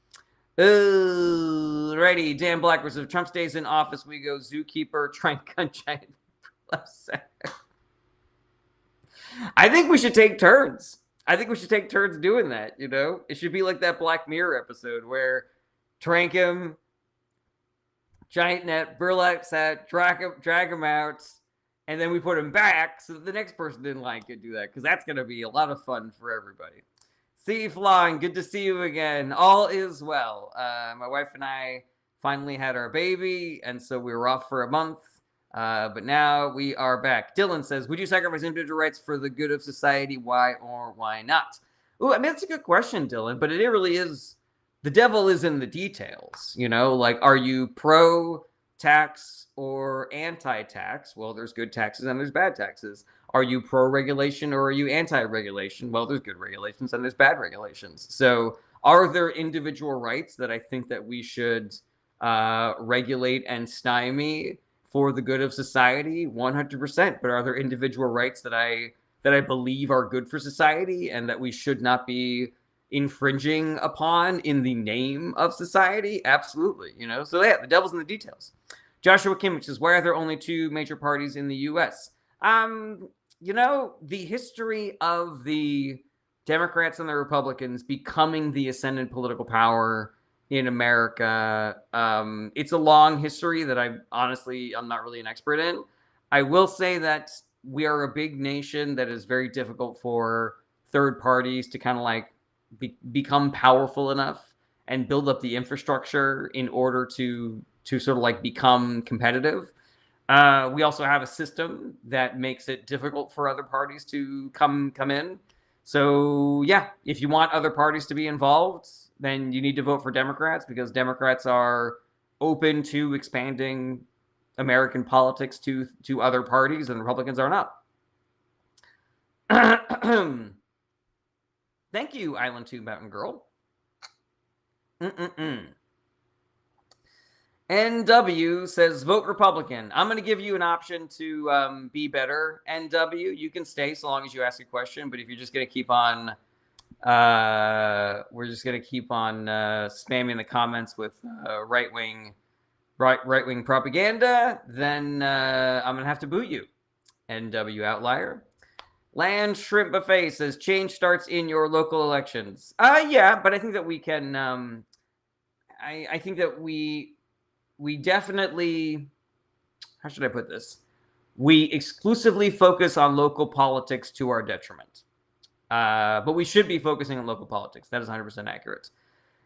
Alrighty, Dan Black versus if Trump stays in office, we go zookeeper, trying gun giant. I think we should take turns. I think we should take turns doing that, you know? It should be like that Black Mirror episode where Trankum, giant net, burlap sack, drag him out, and then we put him back so that the next person in line could do that, because that's going to be a lot of fun for everybody. See, Flying, good to see you again. All is well. My wife and I finally had our baby, and so we were off for a month. But now we are back. Dylan says, would you sacrifice individual rights for the good of society? Why or why not? Ooh, I mean, that's a good question, Dylan, but it really is, the devil is in the details, you know? Like, are you pro-tax or anti-tax? Well, there's good taxes and there's bad taxes. Are you pro-regulation or are you anti-regulation? Well, there's good regulations and there's bad regulations. So are there individual rights that I think that we should regulate and stymie for the good of society? 100%. But are there individual rights that I believe are good for society and that we should not be infringing upon in the name of society? Absolutely. You know, so yeah, the devil's in the details. Joshua Kimmich says, why are there only two major parties in the U.S.? You know, the history of the Democrats and the Republicans becoming the ascendant political power in America, it's a long history that I'm not really an expert in. I will say that we are a big nation that is very difficult for third parties to kind of like become powerful enough and build up the infrastructure in order to sort of like become competitive. We also have a system that makes it difficult for other parties to come in. So yeah, if you want other parties to be involved, then you need to vote for Democrats, because Democrats are open to expanding American politics to other parties, and Republicans are not. Thank you, Island 2 Mountain Girl. NW says, vote Republican. I'm going to give you an option to be better. NW, you can stay so long as you ask a question, but if you're just going to keep on, we're just going to keep on spamming the comments with right-wing propaganda, then I'm going to have to boot you. NW Outlier. Land Shrimp Buffet says, change starts in your local elections. Yeah, but I think that we can, I think that we definitely, how should I put this? We exclusively focus on local politics to our detriment. But we should be focusing on local politics. That is 100% accurate.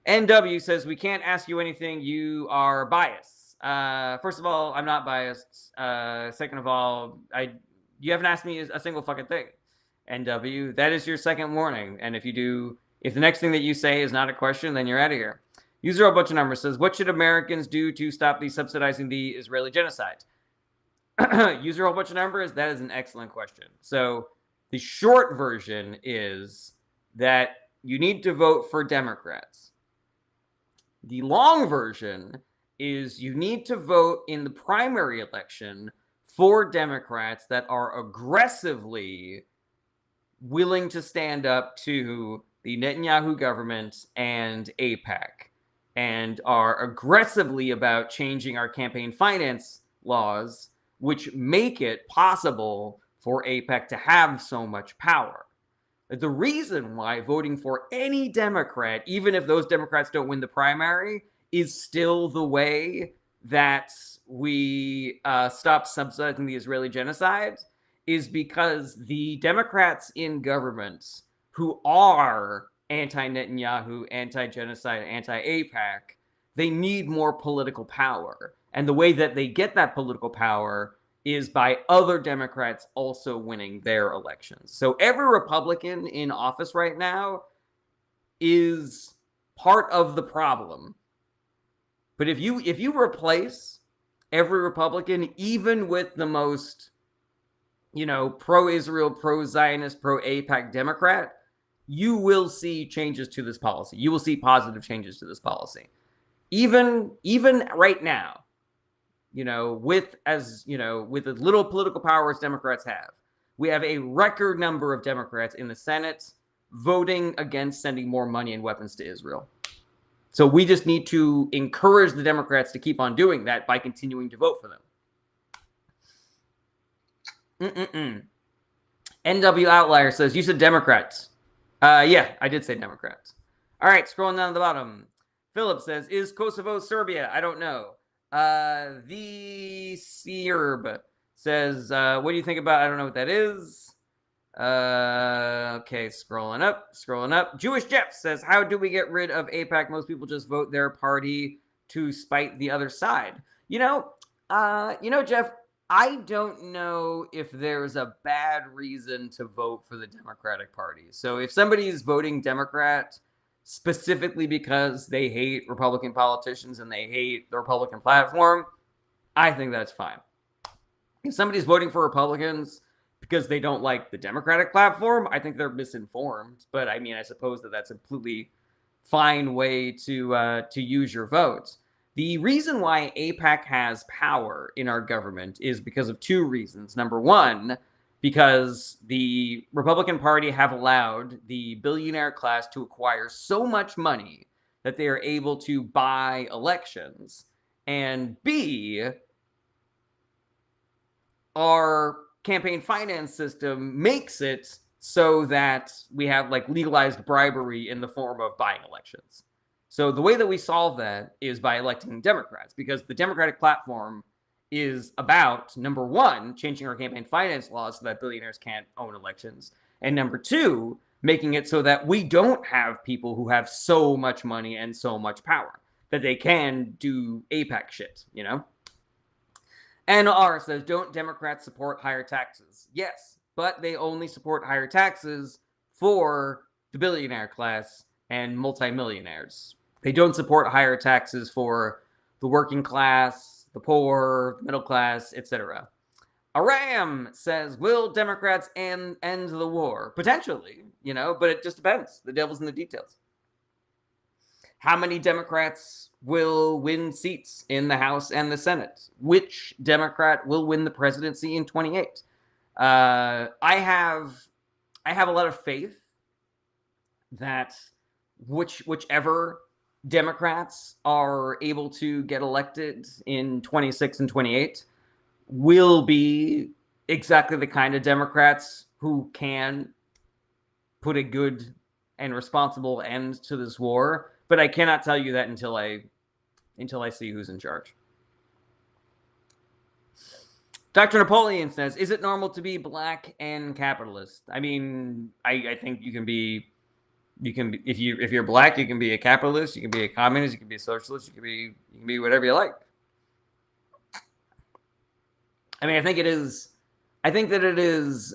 NW says, we can't ask you anything. You are biased. First of all, I'm not biased. Second of all, you haven't asked me a single fucking thing. NW, that is your second warning. And if the next thing that you say is not a question, then you're out of here. User a bunch of numbers says, what should Americans do to stop subsidizing the Israeli genocide? User a bunch of numbers, that is an excellent question. So the short version is that you need to vote for Democrats. The long version is you need to vote in the primary election for Democrats that are aggressively willing to stand up to the Netanyahu government and AIPAC, and are aggressively about changing our campaign finance laws, which make it possible for AIPAC to have so much power. The reason why voting for any Democrat, even if those Democrats don't win the primary, is still the way that we stop subsidizing the Israeli genocide, is because the Democrats in government who are anti-Netanyahu, anti-genocide, anti-AIPAC, they need more political power. And the way that they get that political power is by other Democrats also winning their elections. So every Republican in office right now is part of the problem. But if you replace every Republican, even with the most pro-Israel, pro-Zionist, pro-AIPAC Democrat, you will see changes to this policy. You will see positive changes to this policy. Even right now, with as little political power as Democrats have, we have a record number of Democrats in the Senate voting against sending more money and weapons to Israel. So we just need to encourage the Democrats to keep on doing that by continuing to vote for them. NW Outlier says, you said Democrats. Yeah, I did say Democrats. All right, scrolling down to the bottom. Philip says, is Kosovo Serbia? I don't know. The Serb says, what do you think about, I don't know what that is. Okay, scrolling up. Jewish Jeff says, how do we get rid of AIPAC? Most people just vote their party to spite the other side. Jeff, I don't know if there's a bad reason to vote for the Democratic Party. So if somebody is voting Democrat specifically because they hate Republican politicians and they hate the Republican platform, I think that's fine. If somebody's voting for Republicans because they don't like the Democratic platform, I think they're misinformed. But I mean, I suppose that's a completely fine way to use your votes. The reason why AIPAC has power in our government is because of two reasons. Number one, because the Republican Party have allowed the billionaire class to acquire so much money that they are able to buy elections. And B, our campaign finance system makes it so that we have legalized bribery in the form of buying elections. So the way that we solve that is by electing Democrats, because the Democratic platform is about, number one, changing our campaign finance laws so that billionaires can't own elections, and number two, making it so that we don't have people who have so much money and so much power that they can do AIPAC shit, And R says, don't Democrats support higher taxes? Yes, but they only support higher taxes for the billionaire class and multimillionaires. They don't support higher taxes for the working class, the poor, the middle class, etc. Aram says, will Democrats end the war? Potentially, but it just depends. The devil's in the details. How many Democrats will win seats in the House and the Senate? Which Democrat will win the presidency in 28? I have a lot of faith that whichever Democrats are able to get elected in 26 and 28 will be exactly the kind of Democrats who can put a good and responsible end to this war. But I cannot tell you that until I see who's in charge. Dr. Napoleon says, is it normal to be black and capitalist? I mean, I think you can be if you're black, you can be a capitalist, you can be a communist, you can be a socialist, you can be whatever you like. I mean, I think that it is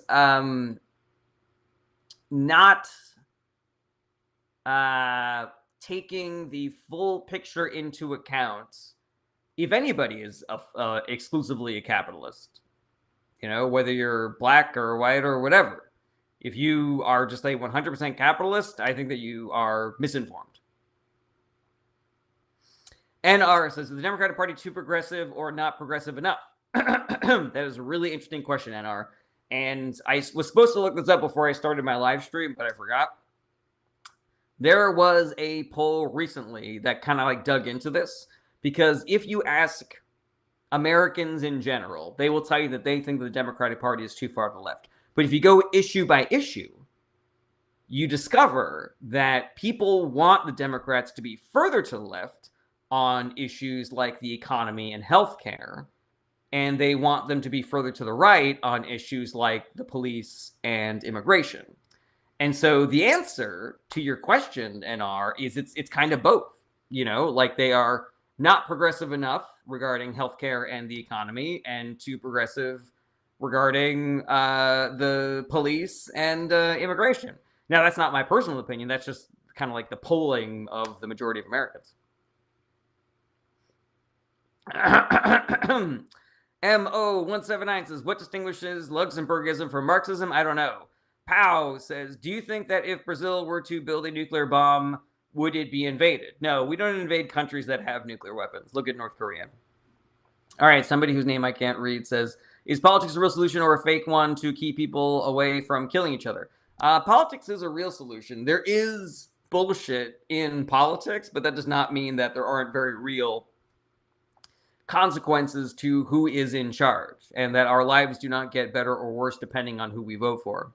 not taking the full picture into account if anybody is exclusively a capitalist, whether you're black or white or whatever. If you are just a 100% capitalist, I think that you are misinformed. NR says, is the Democratic Party too progressive or not progressive enough? That is a really interesting question, NR. And I was supposed to look this up before I started my live stream, but I forgot. There was a poll recently that kind of dug into this, because if you ask Americans in general, they will tell you that they think the Democratic Party is too far to the left. But if you go issue by issue, you discover that people want the Democrats to be further to the left on issues like the economy and healthcare, and they want them to be further to the right on issues like the police and immigration. And so the answer to your question, NR, is it's kind of both. They are not progressive enough regarding healthcare and the economy, and too progressive regarding the police and immigration. Now, that's not my personal opinion. That's just kind of the polling of the majority of Americans. MO179 says, what distinguishes Luxembourgism from Marxism? I don't know. Pow says, do you think that if Brazil were to build a nuclear bomb, would it be invaded? No, we don't invade countries that have nuclear weapons. Look at North Korea. All right, somebody whose name I can't read says, is politics a real solution or a fake one to keep people away from killing each other? Politics is a real solution. There is bullshit in politics, but that does not mean that there aren't very real consequences to who is in charge, and that our lives do not get better or worse depending on who we vote for.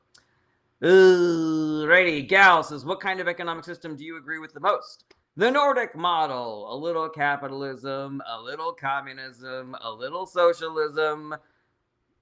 Righty, Gal says, what kind of economic system do you agree with the most? The Nordic model. A little capitalism, a little communism, a little socialism.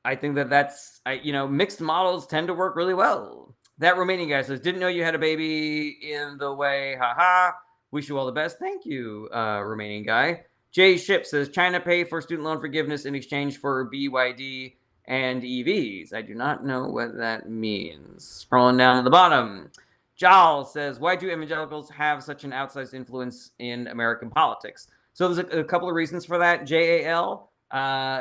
I think that's, mixed models tend to work really well. That Romanian guy says, didn't know you had a baby in the way. Haha. Wish you all the best. Thank you, Romanian guy. Jay Ship says, China pay for student loan forgiveness in exchange for BYD and EVs. I do not know what that means. Scrolling down to the bottom. Jal says, why do evangelicals have such an outsized influence in American politics? So there's a couple of reasons for that, JAL.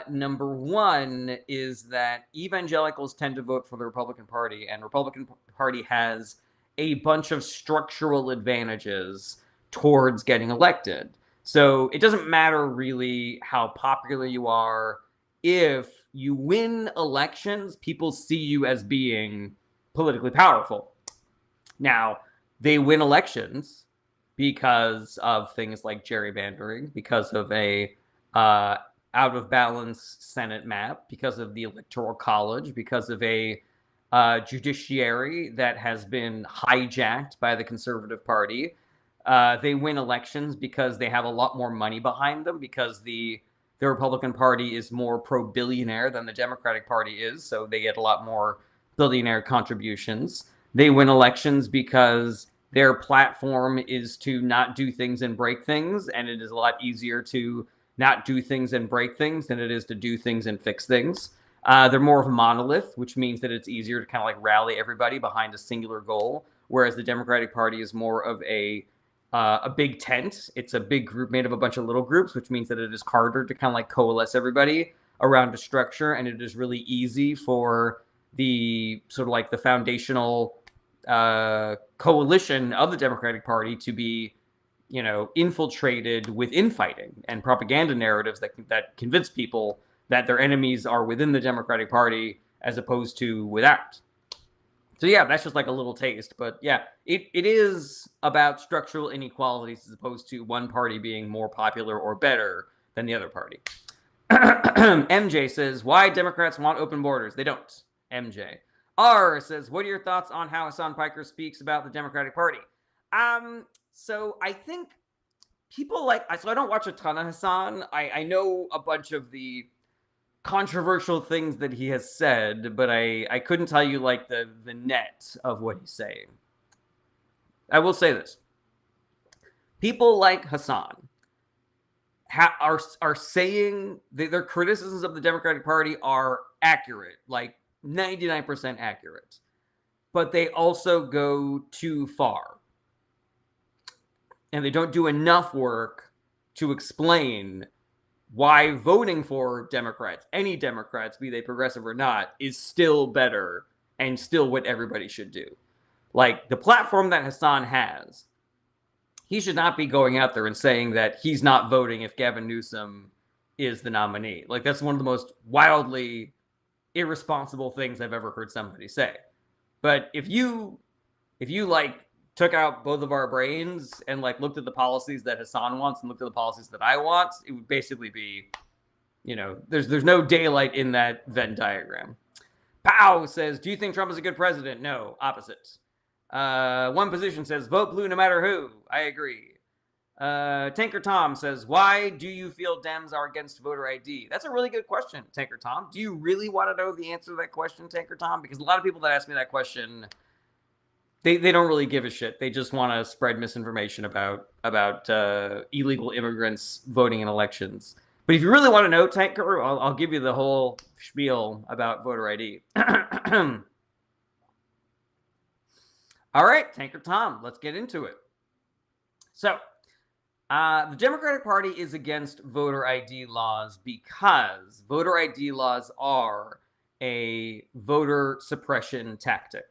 Number one is that evangelicals tend to vote for the Republican Party, and the Republican Party has a bunch of structural advantages towards getting elected. So it doesn't matter really how popular you are. If you win elections, people see you as being politically powerful. Now, they win elections because of things like gerrymandering, because of a out-of-balance Senate map, because of the Electoral College, because of a judiciary that has been hijacked by the Conservative Party. They win elections because they have a lot more money behind them, because the Republican Party is more pro-billionaire than the Democratic Party is, so they get a lot more billionaire contributions. They win elections because their platform is to not do things and break things, and it is a lot easier to not do things and break things than it is to do things and fix things. They're more of a monolith, which means that it's easier to kind of like rally everybody behind a singular goal, whereas the Democratic Party is more of a big tent. It's a big group made of a bunch of little groups, which means that it is harder to kind of like coalesce everybody around a structure, and it is really easy for the sort of like the foundational coalition of the Democratic Party to be, infiltrated with infighting and propaganda narratives that convince people that their enemies are within the Democratic Party as opposed to without. So yeah, that's just like a little taste. But yeah, it is about structural inequalities as opposed to one party being more popular or better than the other party. MJ says, why Democrats want open borders? They don't. MJ. R says, what are your thoughts on how Hassan Piker speaks about the Democratic Party? So I think people so I don't watch a ton of Hassan. I know a bunch of the controversial things that he has said, but I couldn't tell you like the net of what he's saying. I will say this. People like Hassan are saying their criticisms of the Democratic Party are accurate, like 99% accurate, but they also go too far. And they don't do enough work to explain why voting for Democrats, any Democrats, be they progressive or not, is still better and still what everybody should do. Like, the platform that Hassan has, he should not be going out there and saying that he's not voting if Gavin Newsom is the nominee. Like, that's one of the most wildly irresponsible things I've ever heard somebody say. But if you like took out both of our brains and like looked at the policies that Hassan wants and looked at the policies that I want, it would basically be, there's no daylight in that Venn diagram. Pow says, do you think Trump is a good president? No, opposite. One Position says, vote blue no matter who. I agree. Tanker Tom says, why do you feel Dems are against voter ID? That's a really good question, Tanker Tom. Do you really want to know the answer to that question, Tanker Tom? Because a lot of people that ask me that question, they don't really give a shit. They just want to spread misinformation about illegal immigrants voting in elections. But if you really want to know, Tanker, I'll give you the whole spiel about voter ID. All right, Tanker Tom, let's get into it. So, The Democratic Party is against voter ID laws because voter ID laws are a voter suppression tactic.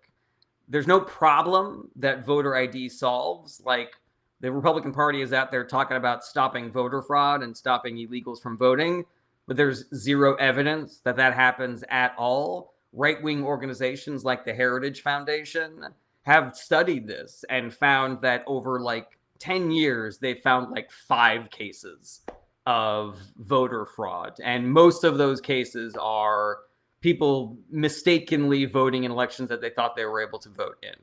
There's no problem that voter ID solves. Like, the Republican Party is out there talking about stopping voter fraud and stopping illegals from voting, but there's zero evidence that that happens at all. Right-wing organizations like the Heritage Foundation have studied this and found that over like 10 years, they found like 5 cases of voter fraud. And most of those cases are people mistakenly voting in elections that they thought they were able to vote in.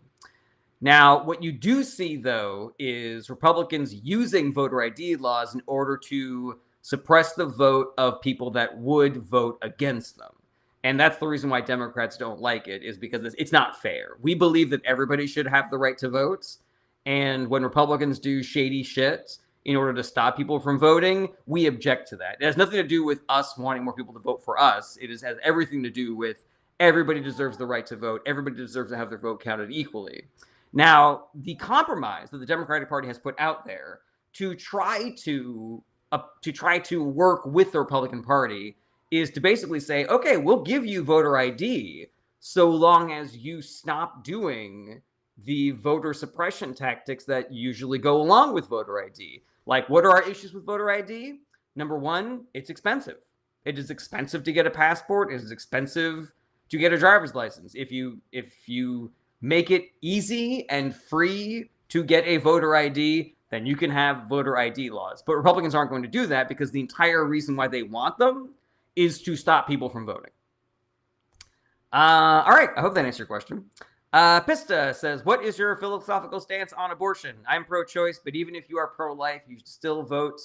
Now, what you do see, though, is Republicans using voter ID laws in order to suppress the vote of people that would vote against them. And that's the reason why Democrats don't like it, is because it's not fair. We believe that everybody should have the right to vote. And when Republicans do shady shit in order to stop people from voting, we object to that. It has nothing to do with us wanting more people to vote for us. It has everything to do with everybody deserves the right to vote. Everybody deserves to have their vote counted equally. Now, the compromise that the Democratic Party has put out there to try to work with the Republican Party is to basically say, okay, we'll give you voter ID so long as you stop doing the voter suppression tactics that usually go along with voter ID. Like, what are our issues with voter ID? Number one, it's expensive. It is expensive to get a passport. It is expensive to get a driver's license. If you make it easy and free to get a voter ID, then you can have voter ID laws. But Republicans aren't going to do that because the entire reason why they want them is to stop people from voting. All right, I hope that answered your question. Pista says, what is your philosophical stance on abortion? I'm pro-choice, but even if you are pro-life, you still vote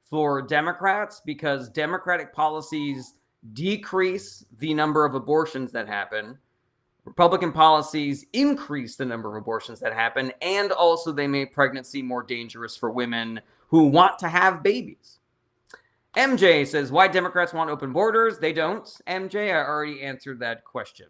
for Democrats because Democratic policies decrease the number of abortions that happen. Republican policies increase the number of abortions that happen, and also they make pregnancy more dangerous for women who want to have babies. MJ says, why Democrats want open borders? They don't. MJ, I already answered that question.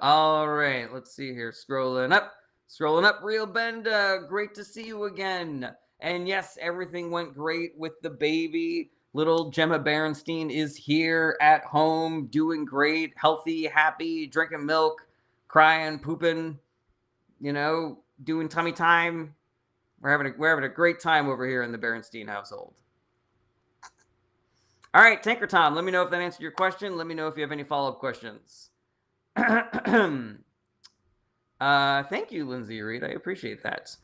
All right, let's see here. Scrolling up, Real Benda. Great to see you again. And yes, everything went great with the baby. Little Gemma Berenstein is here at home, doing great, healthy, happy, drinking milk, crying, pooping, doing tummy time. We're having a great time over here in the Berenstein household. All right, Tanker Tom, let me know if that answered your question. Let me know if you have any follow-up questions. Thank you, Lindsay Reed. I appreciate that.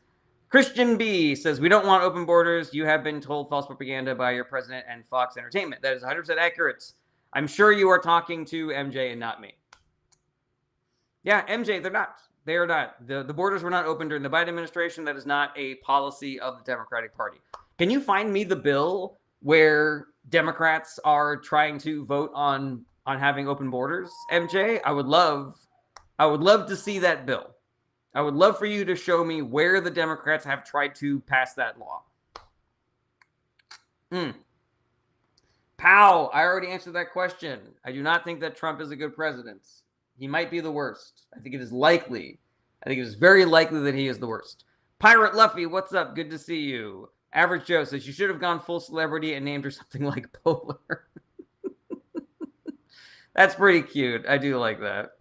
Christian B says, we don't want open borders. You have been told false propaganda by your president and Fox Entertainment. That is 100% accurate. I'm sure you are talking to MJ and not me. Yeah, MJ, they're not. They are not. The borders were not open during the Biden administration. That is not a policy of the Democratic Party. Can you find me the bill where Democrats are trying to vote on having open borders, MJ? I would love to see that bill. I would love for you to show me where the Democrats have tried to pass that law. Pow, I already answered that question. I do not think that Trump is a good president. He might be the worst. I think it is likely. I think it is very likely that he is the worst. Pirate Luffy, what's up? Good to see you. Average Joe says, you should have gone full celebrity and named her something like Polar. That's pretty cute. I do like that.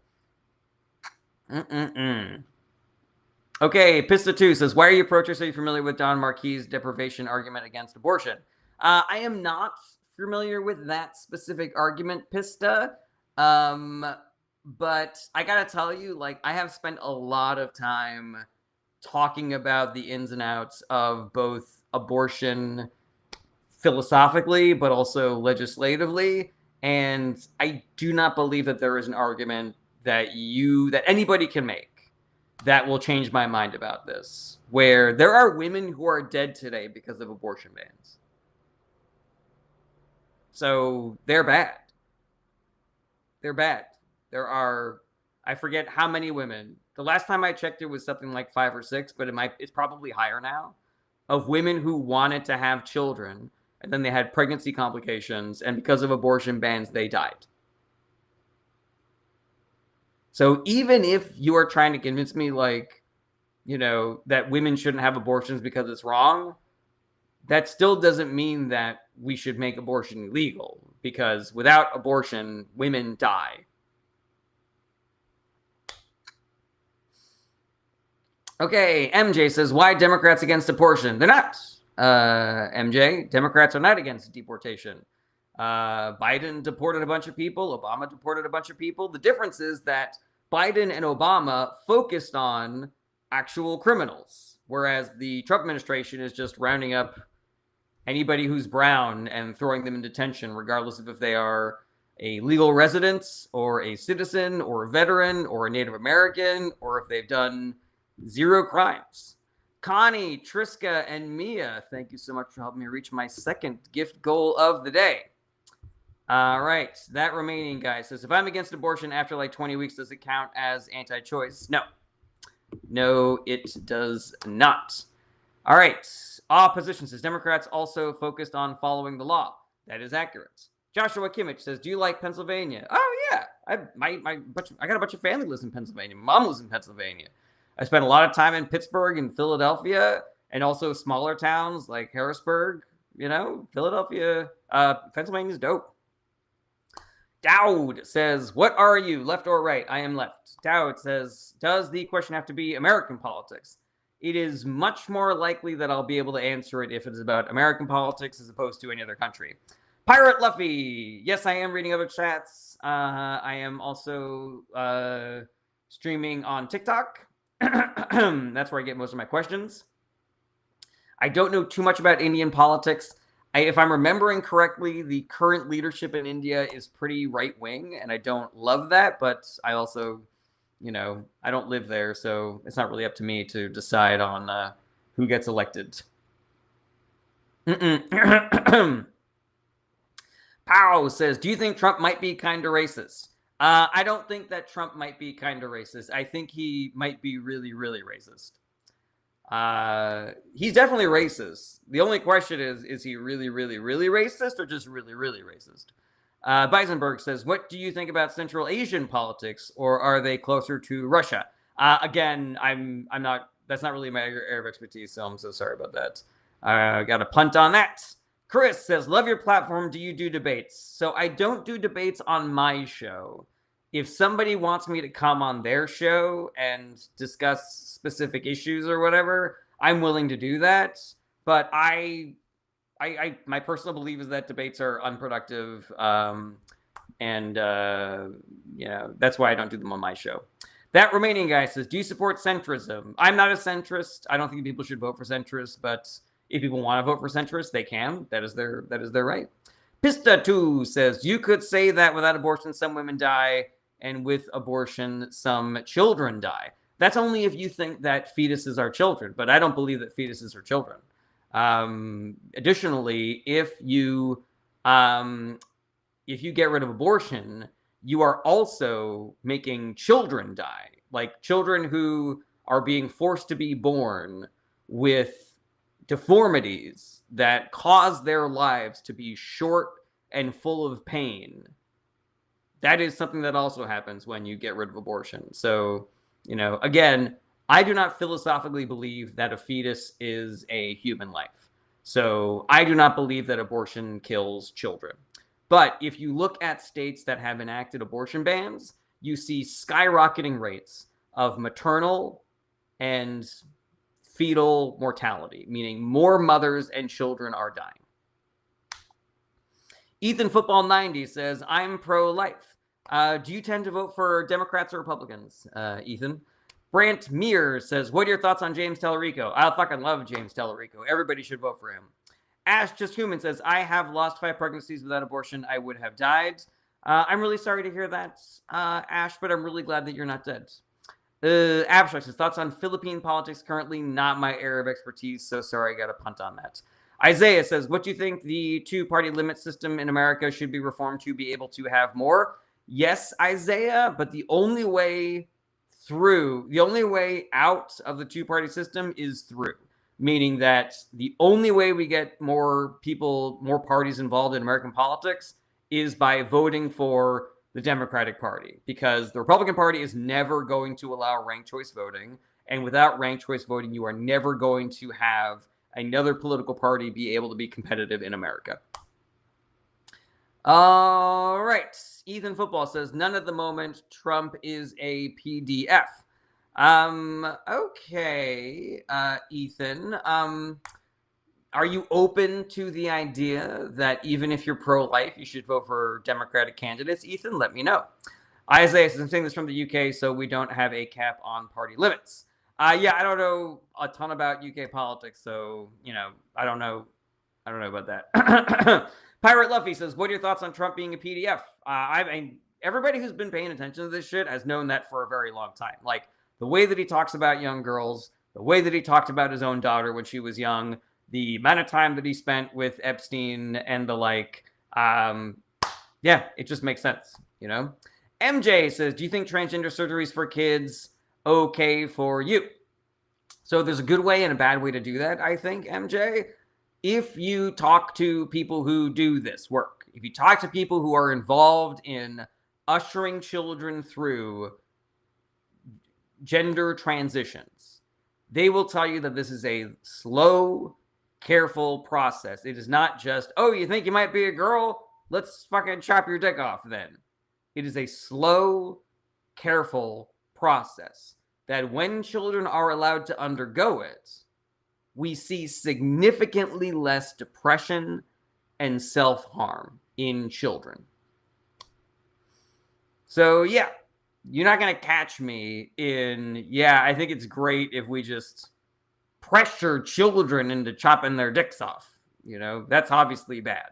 Okay, Pista2 says, why are you pro-choice? Are you familiar with Don Marquis' deprivation argument against abortion? I am not familiar with that specific argument, Pista. But I gotta tell you, like, I have spent a lot of time talking about the ins and outs of both abortion philosophically, but also legislatively. And I do not believe that there is an argument that anybody can make that will change my mind about this, where there are women who are dead today because of abortion bans. So they're bad. They're bad. There are, I forget how many women. The last time I checked, it was something like 5 or 6, but it's probably higher now, of women who wanted to have children, and then they had pregnancy complications, and because of abortion bans, they died. So even if you are trying to convince me, like, you know, that women shouldn't have abortions because it's wrong, that still doesn't mean that we should make abortion illegal, because without abortion, women die. Okay, MJ says, why Democrats against abortion? They're not, MJ. Democrats are not against deportation. Biden deported a bunch of people. Obama deported a bunch of people. The difference is that Biden and Obama focused on actual criminals, whereas the Trump administration is just rounding up anybody who's brown and throwing them in detention, regardless of if they are a legal resident or a citizen or a veteran or a Native American, or if they've done zero crimes. Connie, Triska, and Mia, thank you so much for helping me reach my second gift goal of the day. All right, that remaining guy says, if I'm against abortion after like 20 weeks, does it count as anti-choice? No, it does not. All right, opposition says, Democrats also focused on following the law. That is accurate. Joshua Kimmich says, do you like Pennsylvania? Oh yeah, I got a bunch of family lives in Pennsylvania. My mom lives in Pennsylvania. I spent a lot of time in Pittsburgh and Philadelphia, and also smaller towns like Harrisburg. You know, Philadelphia, Pennsylvania's dope. Dowd says, what are you, left or right? I am left. Dowd says, does the question have to be American politics? It is much more likely that I'll be able to answer it if it is about American politics as opposed to any other country. Pirate Luffy, yes, I am reading other chats. I am also streaming on TikTok. That's where I get most of my questions. I don't know too much about Indian politics. If I'm remembering correctly, the current leadership in India is pretty right-wing, and I don't love that, but I also, you know, I don't live there, so it's not really up to me to decide on who gets elected. Pow says, do you think Trump might be kind of racist? I don't think that Trump might be kind of racist. I think he might be really, really racist. He's definitely racist. The only question is he really, really, really racist, or just really, really racist? Beisenberg says, what do you think about Central Asian politics, or are they closer to Russia? Again, I'm not, that's not really my area of expertise, so I'm so sorry about that. Got a punt on that. Chris says, love your platform. Do you do debates? So I don't do debates on my show. If somebody wants me to come on their show and discuss specific issues or whatever, I'm willing to do that. But my personal belief is that debates are unproductive, and you know, that's why I don't do them on my show. That remaining guy says, do you support centrism? I'm not a centrist. I don't think people should vote for centrists, but if people want to vote for centrists, they can. That is their right. Pista2 says, you could say that without abortion, some women die, and with abortion, some children die. That's only if you think that fetuses are children, but I don't believe that fetuses are children. Additionally, if you get rid of abortion, you are also making children die, like children who are being forced to be born with deformities that cause their lives to be short and full of pain. That is something that also happens when you get rid of abortion. So, you know, again, I do not philosophically believe that a fetus is a human life. So I do not believe that abortion kills children. But if you look at states that have enacted abortion bans, you see skyrocketing rates of maternal and fetal mortality, meaning more mothers and children are dying. Ethan Football 90 says, I'm pro-life. Do you tend to vote for Democrats or Republicans, Ethan? Brant Mears says, what are your thoughts on James Tallarico? I fucking love James Tallarico. Everybody should vote for him. Ash Just Human says, I have lost 5 pregnancies without abortion. I would have died. I'm really sorry to hear that, Ash, but I'm really glad that you're not dead. Abstract says, thoughts on Philippine politics currently, not my area of expertise, so sorry, I got a punt on that. Isaiah says, what do you think the 2-party limit system in America should be reformed to be able to have more? Yes, Isaiah, but the only way out of the 2-party system is through. Meaning that the only way we get more parties involved in American politics is by voting for the Democratic Party, because the Republican Party is never going to allow ranked choice voting. And without ranked choice voting, you are never going to have another political party be able to be competitive in America. All right. Ethan Football says, none at the moment. Trump is a PDF. Okay, Ethan. Are you open to the idea that even if you're pro-life, you should vote for Democratic candidates? Ethan, let me know. Isaiah says, I'm saying this from the UK, so we don't have a cap on party limits. Yeah, I don't know a ton about UK politics, so, I don't know about that. Pirate Luffy says, what are your thoughts on Trump being a PDF? I mean, everybody who's been paying attention to this shit has known that for a very long time. Like, the way that he talks about young girls, the way that he talked about his own daughter when she was young, the amount of time that he spent with Epstein and the like, yeah, it just makes sense, MJ says, do you think transgender surgery is for kids okay for you? So there's a good way and a bad way to do that, I think, MJ. If you talk to people who do this work, if you talk to people who are involved in ushering children through gender transitions, they will tell you that this is a slow, careful process. It is not just, oh, you think you might be a girl? Let's fucking chop your dick off then. It is a slow, careful process that when children are allowed to undergo it, we see significantly less depression and self-harm in children. So, yeah, you're not going to catch me in, yeah, I think it's great if we just pressure children into chopping their dicks off. That's obviously bad.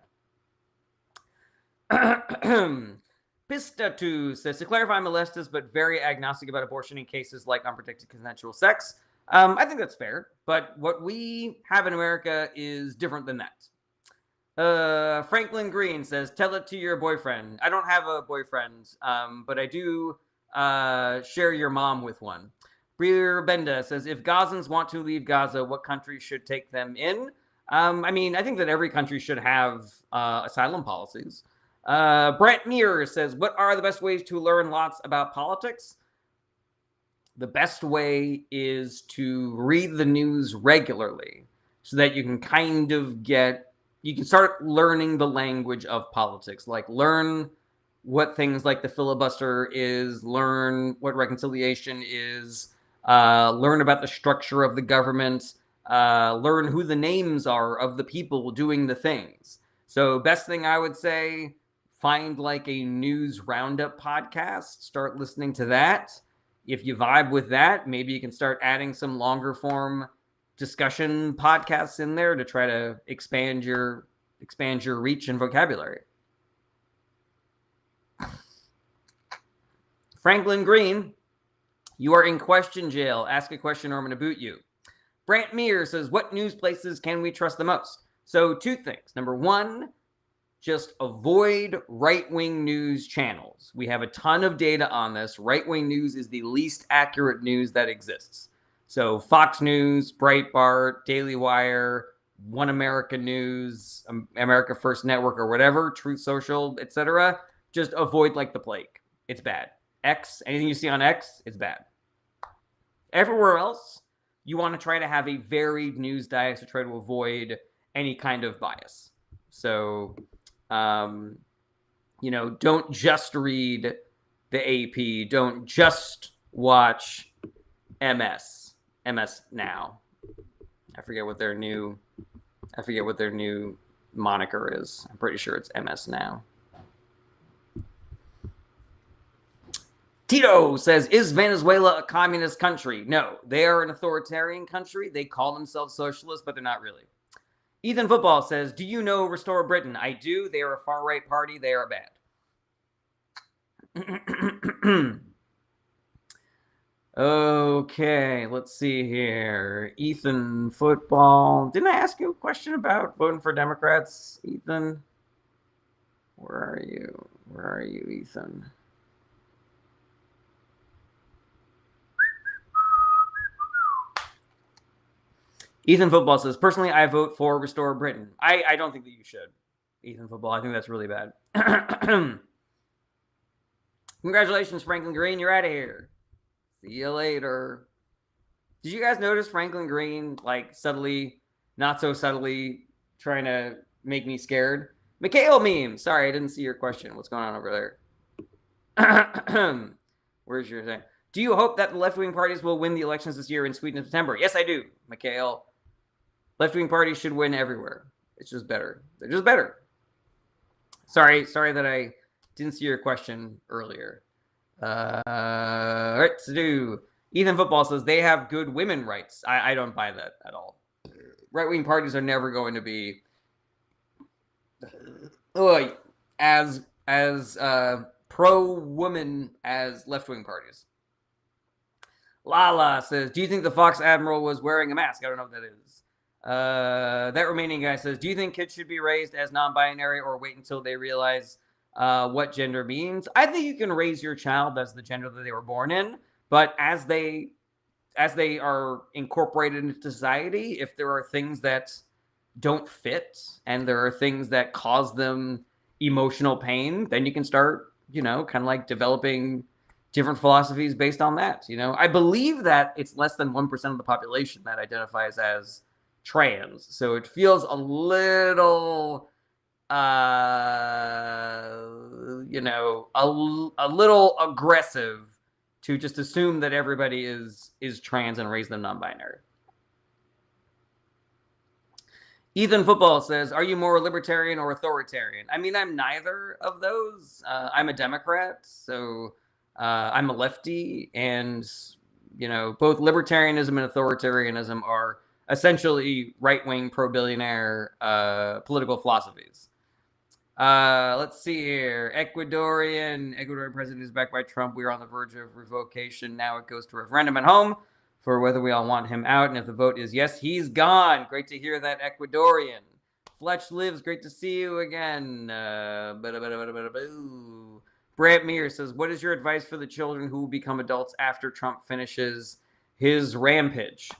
Pista2 says, to clarify, I'm a leftist, but very agnostic about abortion in cases like unprotected consensual sex. I think that's fair, but what we have in America is different than that. Franklin Green says, tell it to your boyfriend. I don't have a boyfriend, but I do share your mom with one. Breer Benda says, if Gazans want to leave Gaza, what country should take them in? I mean, I think that every country should have asylum policies. Brent Meir says, what are the best ways to learn lots about politics? The best way is to read the news regularly so that you can kind of you can start learning the language of politics, like learn what things like the filibuster is, learn what reconciliation is, learn about the structure of the government, learn who the names are of the people doing the things. So best thing I would say, find like a news roundup podcast, start listening to that. If you vibe with that, maybe you can start adding some longer form discussion podcasts in there to try to expand your reach and vocabulary. Franklin Green, you are in question jail. Ask a question or I'm going to boot you. Brant Meir says, what news places can we trust the most? So 2 things. Number 1, just avoid right-wing news channels. We have a ton of data on this. Right-wing news is the least accurate news that exists. So Fox News, Breitbart, Daily Wire, One America News, America First Network or whatever, Truth Social, etc. Just avoid like the plague. It's bad. X, anything you see on X, it's bad. Everywhere else, you want to try to have a varied news diet to try to avoid any kind of bias. So, don't just read the AP. Don't just watch MS Now. I forget what their new moniker is. I'm pretty sure it's MS Now. Tito says, is Venezuela a communist country? No, they are an authoritarian country. They call themselves socialist, but they're not really. Ethan Football says, do you know Restore Britain? I do. They are a far-right party. They are bad. Okay, let's see here. Ethan Football. Didn't I ask you a question about voting for Democrats, Ethan? Where are you, Ethan? Ethan Football says, personally, I vote for Restore Britain. I don't think that you should, Ethan Football. I think that's really bad. Congratulations, Franklin Green. You're out of here. See you later. Did you guys notice Franklin Green, like, subtly, not so subtly, trying to make me scared? Mikhail meme. Sorry, I didn't see your question. What's going on over there? Where's your thing? Do you hope that the left-wing parties will win the elections this year in Sweden in September? Yes, I do, Mikhail. Left-wing parties should win everywhere. It's just better. They're just better. Sorry that I didn't see your question earlier. All right, to do. Ethan Football says they have good women rights. I don't buy that at all. Right-wing parties are never going to be as pro-woman as left-wing parties. Lala says, do you think the Fox Admiral was wearing a mask? I don't know what that is. That remaining guy says, do you think kids should be raised as non-binary or wait until they realize what gender means? I think you can raise your child as the gender that they were born in, but as they are incorporated into society, if there are things that don't fit and there are things that cause them emotional pain, then you can start, kind of like developing different philosophies based on that. I believe that it's less than 1% of the population that identifies as trans, so it feels a little a little aggressive to just assume that everybody is trans and raise them non-binary. Ethan Football says, are you more libertarian or authoritarian? I mean, I'm neither of those. I'm a Democrat, so I'm a lefty, and both libertarianism and authoritarianism are essentially right-wing pro-billionaire political philosophies. Let's see here. Ecuadorian president is backed by Trump. We are on the verge of revocation. Now it goes to referendum at home for whether we all want him out. And if the vote is yes, he's gone. Great to hear that, Ecuadorian. Fletch lives. Great to see you again. Brant Mears says, what is your advice for the children who will become adults after Trump finishes his rampage?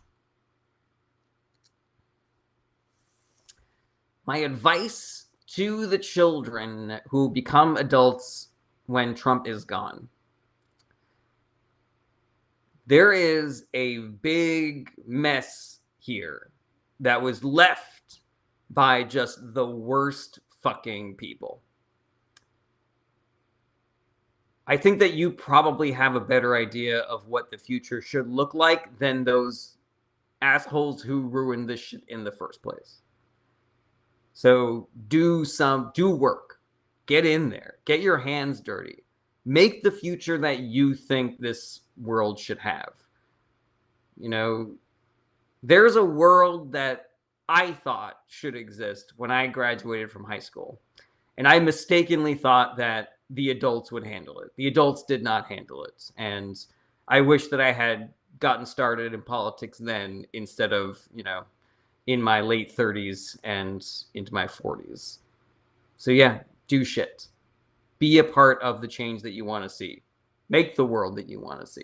My advice to the children who become adults when Trump is gone. There is a big mess here that was left by just the worst fucking people. I think that you probably have a better idea of what the future should look like than those assholes who ruined this shit in the first place. So do work. Get in there. Get your hands dirty. Make the future that you think this world should have. There's a world that I thought should exist when I graduated from high school. And I mistakenly thought that the adults would handle it. The adults did not handle it. And I wish that I had gotten started in politics then instead of, in my late 30s and into my 40s. So yeah, do shit. Be a part of the change that you want to see. Make the world that you want to see.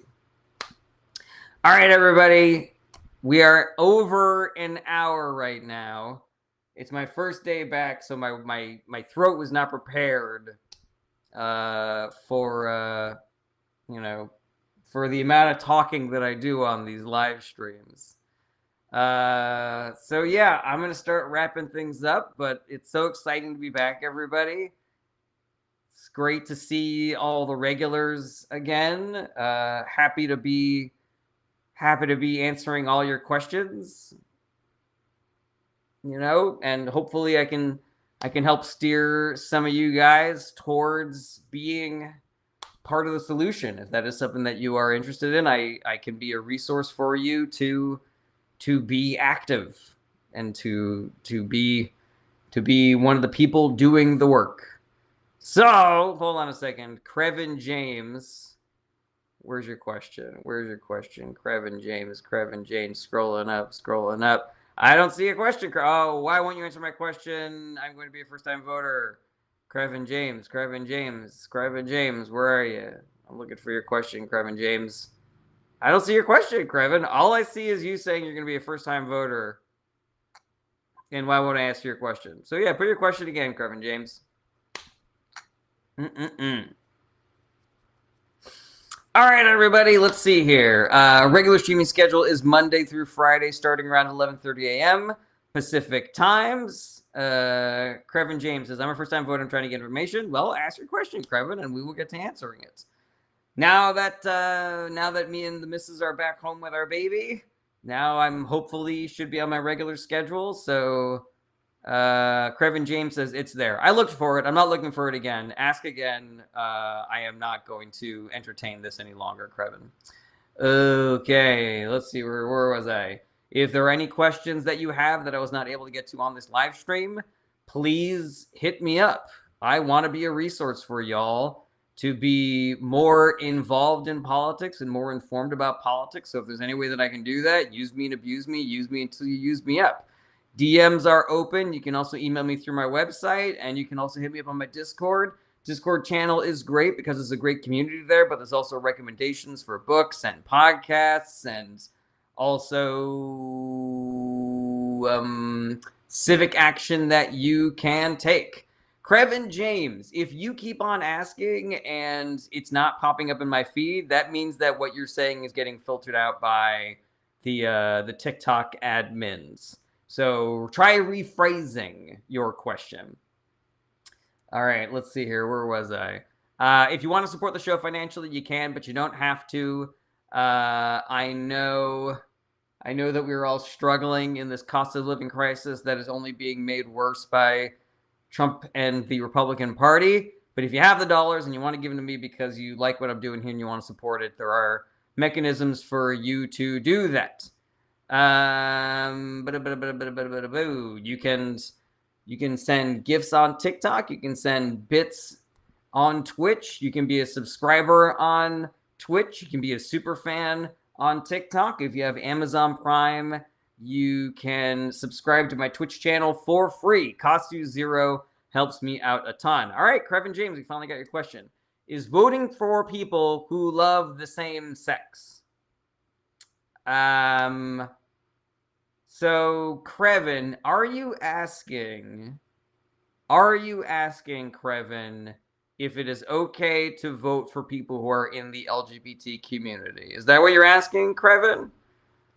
All right, everybody. We are over an hour right now. It's my first day back, so my throat was not prepared for the amount of talking that I do on these live streams. So yeah, I'm gonna start wrapping things up, but it's so exciting to be back, everybody. It's great to see all the regulars again. Happy to be answering all your questions. And hopefully I can help steer some of you guys towards being part of the solution. If that is something that you are interested in, I can be a resource for you to be active and to be one of the people doing the work. So hold on a second. Crevin James, where's your question? Crevin James, scrolling up. I don't see a question. Oh, why won't you answer my question? I'm going to be a first-time voter. Crevin James, where are you? I'm looking for your question, Crevin James. I don't see your question, Crevin. All I see is you saying you're going to be a first-time voter. And why won't I ask your question? So yeah, put your question again, Crevin James. All right, everybody, let's see here. Regular streaming schedule is Monday through Friday, starting around 11:30 a.m. Pacific times. Crevin James says, I'm a first-time voter. I'm trying to get information. Well, ask your question, Crevin, and we will get to answering it. Now that me and the missus are back home with our baby, now I'm hopefully should be on my regular schedule. So Crevin James says it's there. I looked for it. I'm not looking for it again. Ask again. I am not going to entertain this any longer, Crevin. Okay, let's see. Where was I? If there are any questions that you have that I was not able to get to on this live stream, please hit me up. I want to be a resource for y'all to be more involved in politics and more informed about politics. So if there's any way that I can do that, use me and abuse me, use me until you use me up. DMs are open. You can also email me through my website, and you can also hit me up on my Discord. Discord channel is great because it's a great community there, but there's also recommendations for books and podcasts and also civic action that you can take. Crevin James, if you keep on asking and it's not popping up in my feed, that means that what you're saying is getting filtered out by the TikTok admins. So try rephrasing your question. All right, let's see here. Where was I? If you want to support the show financially, you can, but you don't have to. I know that we're all struggling in this cost of living crisis that is only being made worse by Trump and the Republican Party. But if you have the dollars and you want to give them to me because you like what I'm doing here and you want to support it, there are mechanisms for you to do that. You can send gifts on TikTok. You can send bits on Twitch. You can be a subscriber on Twitch. You can be a super fan on TikTok. If you have Amazon Prime, you can subscribe to my Twitch channel for free. Costs you $0, helps me out a ton. All right, Crevin James, we finally got your question. Is voting for people who love the same sex? So Crevin, are you asking, Crevin, if it is okay to vote for people who are in the LGBT community? Is that what you're asking, Crevin?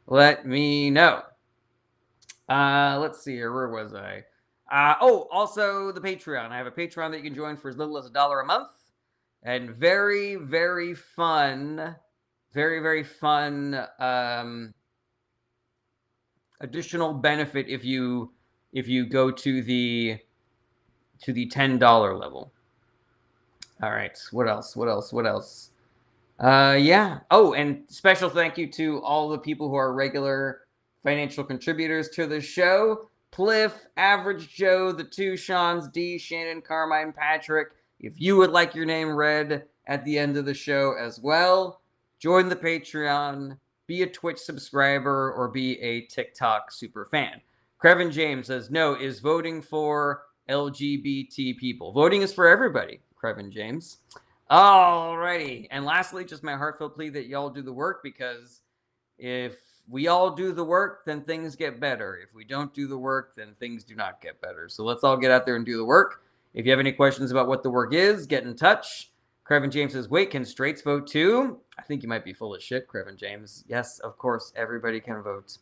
Let me know. Let's see here. Where was I? Also the Patreon. I have a Patreon that you can join for as little as $1 a month. And very, very fun, additional benefit if you go to the $10 level. All right, what else? Yeah. Oh, and special thank you to all the people who are regular financial contributors to the show. Pliff, Average Joe, the two Seans, D, Shannon, Carmine, Patrick. If you would like your name read at the end of the show as well, join the Patreon, be a Twitch subscriber, or be a TikTok super fan. Crevin James says, no, is voting for LGBT people. Voting is for everybody, Crevin James. Alrighty. And lastly, just my heartfelt plea that y'all do the work, because if we all do the work, then things get better. If we don't do the work, then things do not get better. So let's all get out there and do the work. If you have any questions about what the work is, get in touch. Crevin James says, wait, can straights vote too? I think you might be full of shit, Crevin James. Yes, of course, everybody can vote.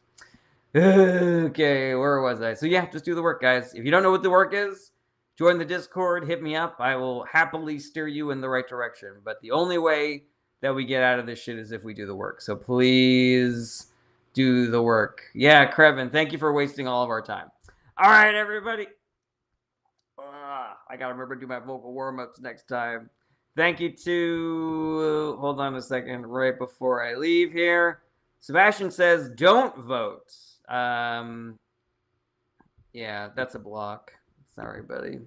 Okay, where was I? So yeah, just do the work, guys. If you don't know what the work is, join the Discord, hit me up. I will happily steer you in the right direction. But the only way that we get out of this shit is if we do the work. So please do the work. Yeah, Crevin, thank you for wasting all of our time. All right, everybody. I got to remember to do my vocal warm-ups next time. Thank you to, hold on a second, right before I leave here. Sebastian says, don't vote. Yeah, that's a block. Sorry, buddy.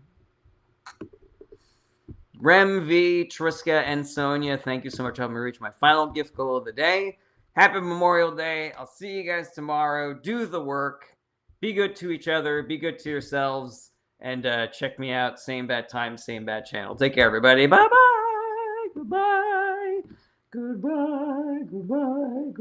Rem V, Triska, and Sonia, thank you so much for helping me reach my final gift goal of the day. Happy Memorial Day. I'll see you guys tomorrow. Do the work. Be good to each other. Be good to yourselves. And check me out. Same bad time, same bad channel. Take care, everybody. Bye-bye. Goodbye. Goodbye. Goodbye. Goodbye.